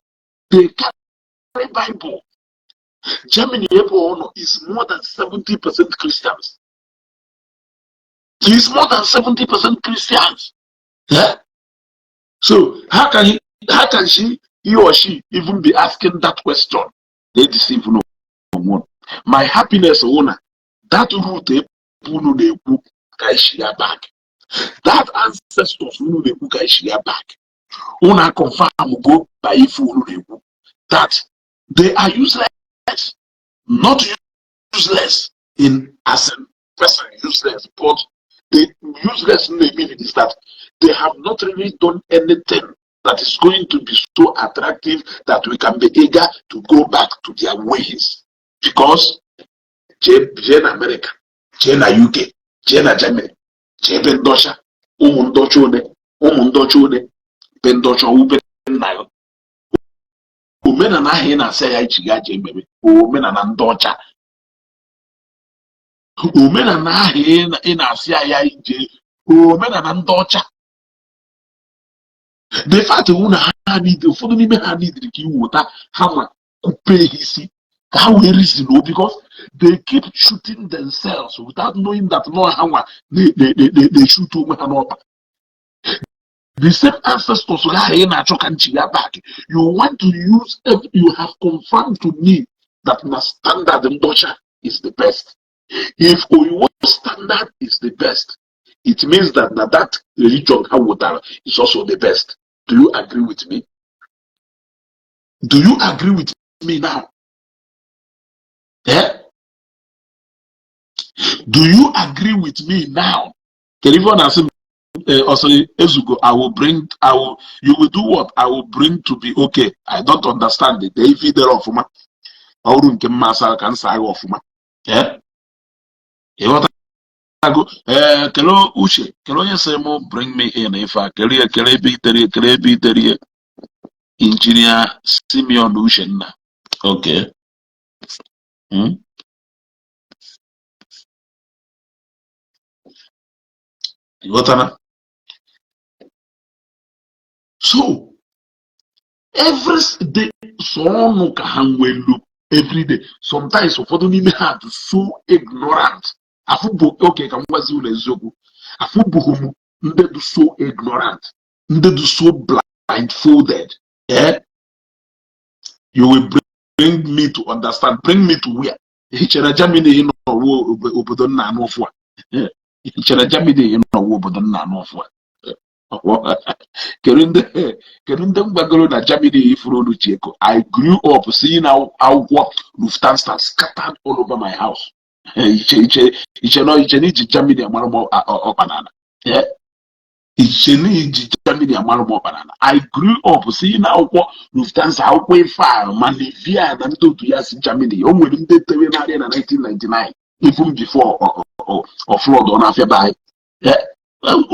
They carry Bible. Germany is more than 70% Christians. It's more than 70% Christians. Yeah? So how can he or she even be asking that question? They deceive no one. My happiness owner, that route back. That ancestors who they back. Una confirm go by that they are useless, not useless in as a person useless, but the useless meaning is that they have not really done anything that is going to be so attractive that we can be eager to go back to their ways. Because Jane America, Jane UK, Jane Germany, Jane Bendosha, Umundochone, Bendosha Ubenayo. Omenala hina say ya chiga jemebe. Omenala ndocha. Omenala hina say ya ije. Omenala ndocha. The fact una ha need ụfọdụ n'ime ha need ka iwota ha ma kupe isi ka we reason because they keep shooting themselves without knowing that no ha they shoot onwe ha n'ọba. The same ancestors back. You want to use, you have confirmed to me that the standard in Dutcha is the best. If Oyibo standard is the best, it means that that religion is also the best. Do you agree with me? Do you agree with me now? Yeah? Do you agree with me now? Can everyone ask me? Also, Ezugo, you will do what? I will bring to be okay. I don't understand it. They feed their offer. Yeah? You want to go? Kelo Ushe, Kelo Yasemo, bring me in if I Kele engineer Simeon Ushen. Okay. You got to. So every day, so every day. Sometimes for the women are so ignorant. Okay, can was you lezoku. Afubuhumu, they so ignorant. They so blindfolded. Yeah, you will bring me to understand. Bring me to where? Germany, you know, Obodon Nanofwa. Germany, you know, Obodon Nanofwa. I grew up seeing how what Lufthansa scattered all over my house. Germany I grew up seeing how what Lufthansa how far Manivia and to yes Germany. Only in 1999, even before or flood on Afia by. Yeah, or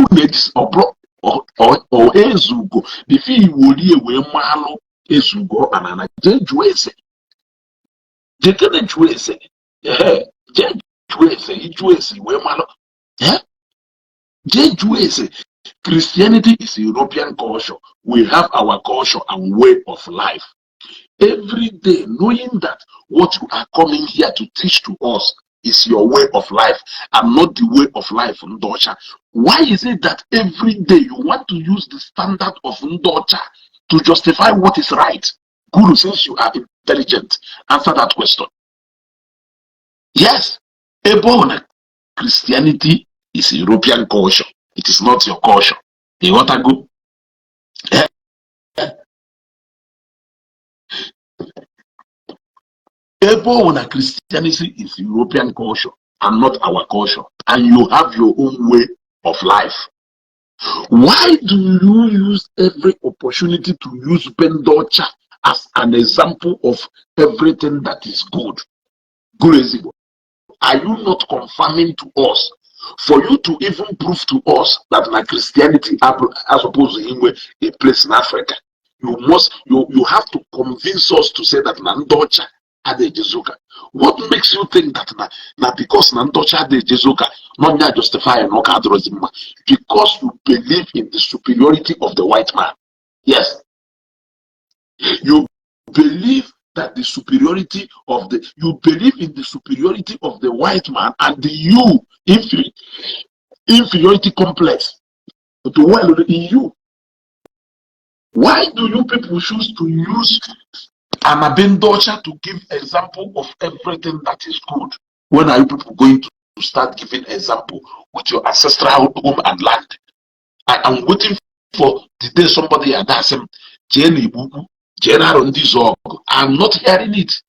bro. or Ezugo, the fee will ye we malo Ezugo and Jejuese. Jekene Juese, Jejuese, we malo. Jejuese. Christianity is European culture. We have our culture and way of life. Every day, knowing that what you are coming here to teach to us is your way of life and not the way of life of Ndocha. Why is it that every day you want to use the standard of Ndocha to justify what is right? Guru, since you are intelligent, answer that question. Yes, Ebona, Christianity is European culture. It is not your culture. You want to go? Ebona, Christianity is European culture and not our culture. And you have your own way of life. Why do you use every opportunity to use Bendocha as an example of everything that is good? Guru Ezeaku, are you not confirming to us for you to even prove to us that my Christianity, as opposed to a place in Africa, you have to convince us to say that Nandocha had a Jesuka. What makes you think that now because Nandocha had a Jesuka, not that justify no cadrozima? Because you believe in the superiority of the white man. Yes. You believe that the superiority of you believe in the superiority of the white man and the inferiority complex to well in you. Why do you people choose to use Anabendocha to give example of everything that is good? When are you people going to start giving example with your ancestral home and land? I'm waiting for the day somebody asks him, Ndi Igbo, I'm not hearing it.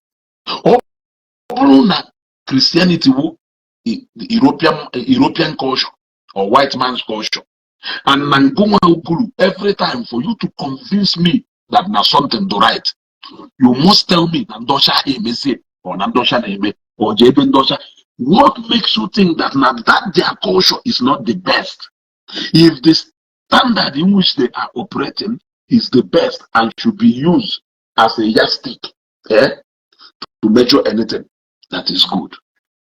Christianity will European culture or white man's culture. And Nanguma Ukulu, every time for you to convince me that now something to right, you must tell me Nandosha Emese or Nandosha Neme or Jeben Dosha. What makes you think that now that their culture is not the best? If the standard in which they are operating is the best and should be used as a yardstick to measure anything that is good,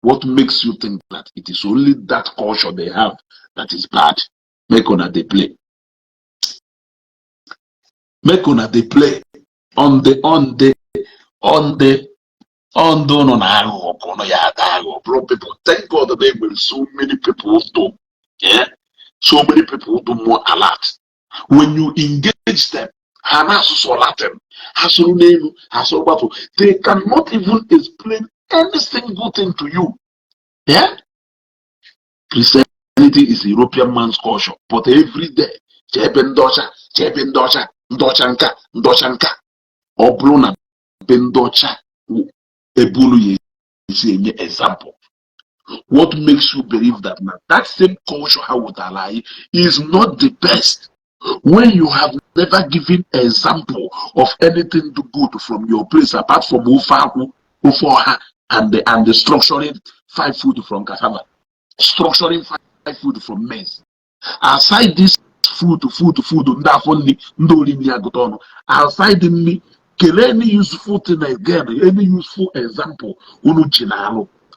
what makes you think that it is only that culture they have that is bad? Make on they play. Make on they play on the bro, people. Thank God that they will so many people do. Yeah, so many people do more alert. When you engage them, they cannot even explain any single thing to you. Yeah, Christianity is European man's culture, but every day, Ndochanka, Obruna, Bendocha, Ebulu, example. What makes you believe that now that same culture, how would I lie, is not the best when you have never given example of anything good from your place apart from Ufahu, Ufoha, and the structuring 5 food from cassava, structuring 5 food from maize. Aside this food, outside the any useful thing again, any useful example,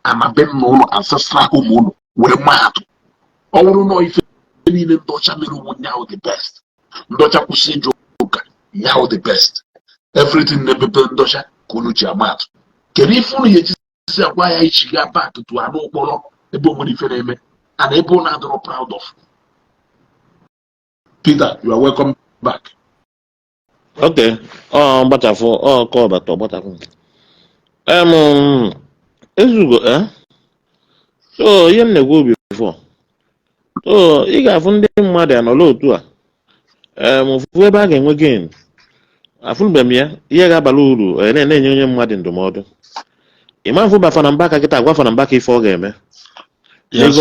ancestral home, where mad. I don't know if any Ndocha now the best. Ndocha Kusinjo, now the best. Everything never been Ndocha, Kunuchi Amat. Can you fully say why I got back to an old and able not proud of? Peter, you are welcome back. Okay. Butterful. Call butterful. Ezugo, so you never go before. So you got from them mother and a lot too. We're back again. I found them here. You got Baluru, and then you mad in the model. A man for Bafanambaka get a Wafanambaki for game. Yes.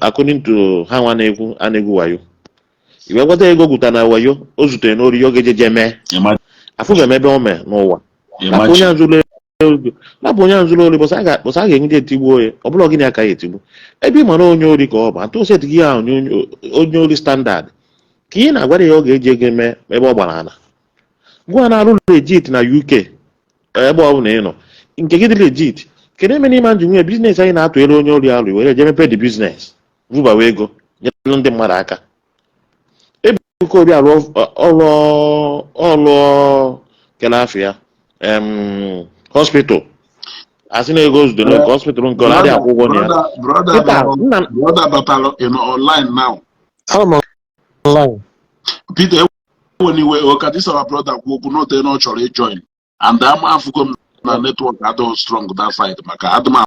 According to how one ego and ego. You ever go to Tanawayo, Ozute, no Yoga Jeme. I found a maybe no one. na bụ onye nzụrụ ori bọsa a ga-enye etigbuo ya ọ bụla gịnị aka ya etigbu ebe ị mara onye ori ka ọ bụ atụ oset gị ahụ onye ori standard ka ị na-agwara ya ọ ga-eji ego eme ebe ọ gbara ala gwa na-arụ legit na UK ebe ọ bụla ị nọ nke gị dị legit kedu eme n'ime njụ nwunye biznes anyị na-atụ elu onye ori alụ were eje mepe the biznes vụbawa ego nyere ndị mmadụ aka Ebuka Obi arụ ọlụ kele afọ ya hospital asị na ego zudoro nke hospital nke ọla adị akwụ ụgwọ na ya brother batalo in online now. I'm online. Peter, anyway, okay, this our brother who not no chọrọ join, and I'm African na network adult strong that side. Maka adama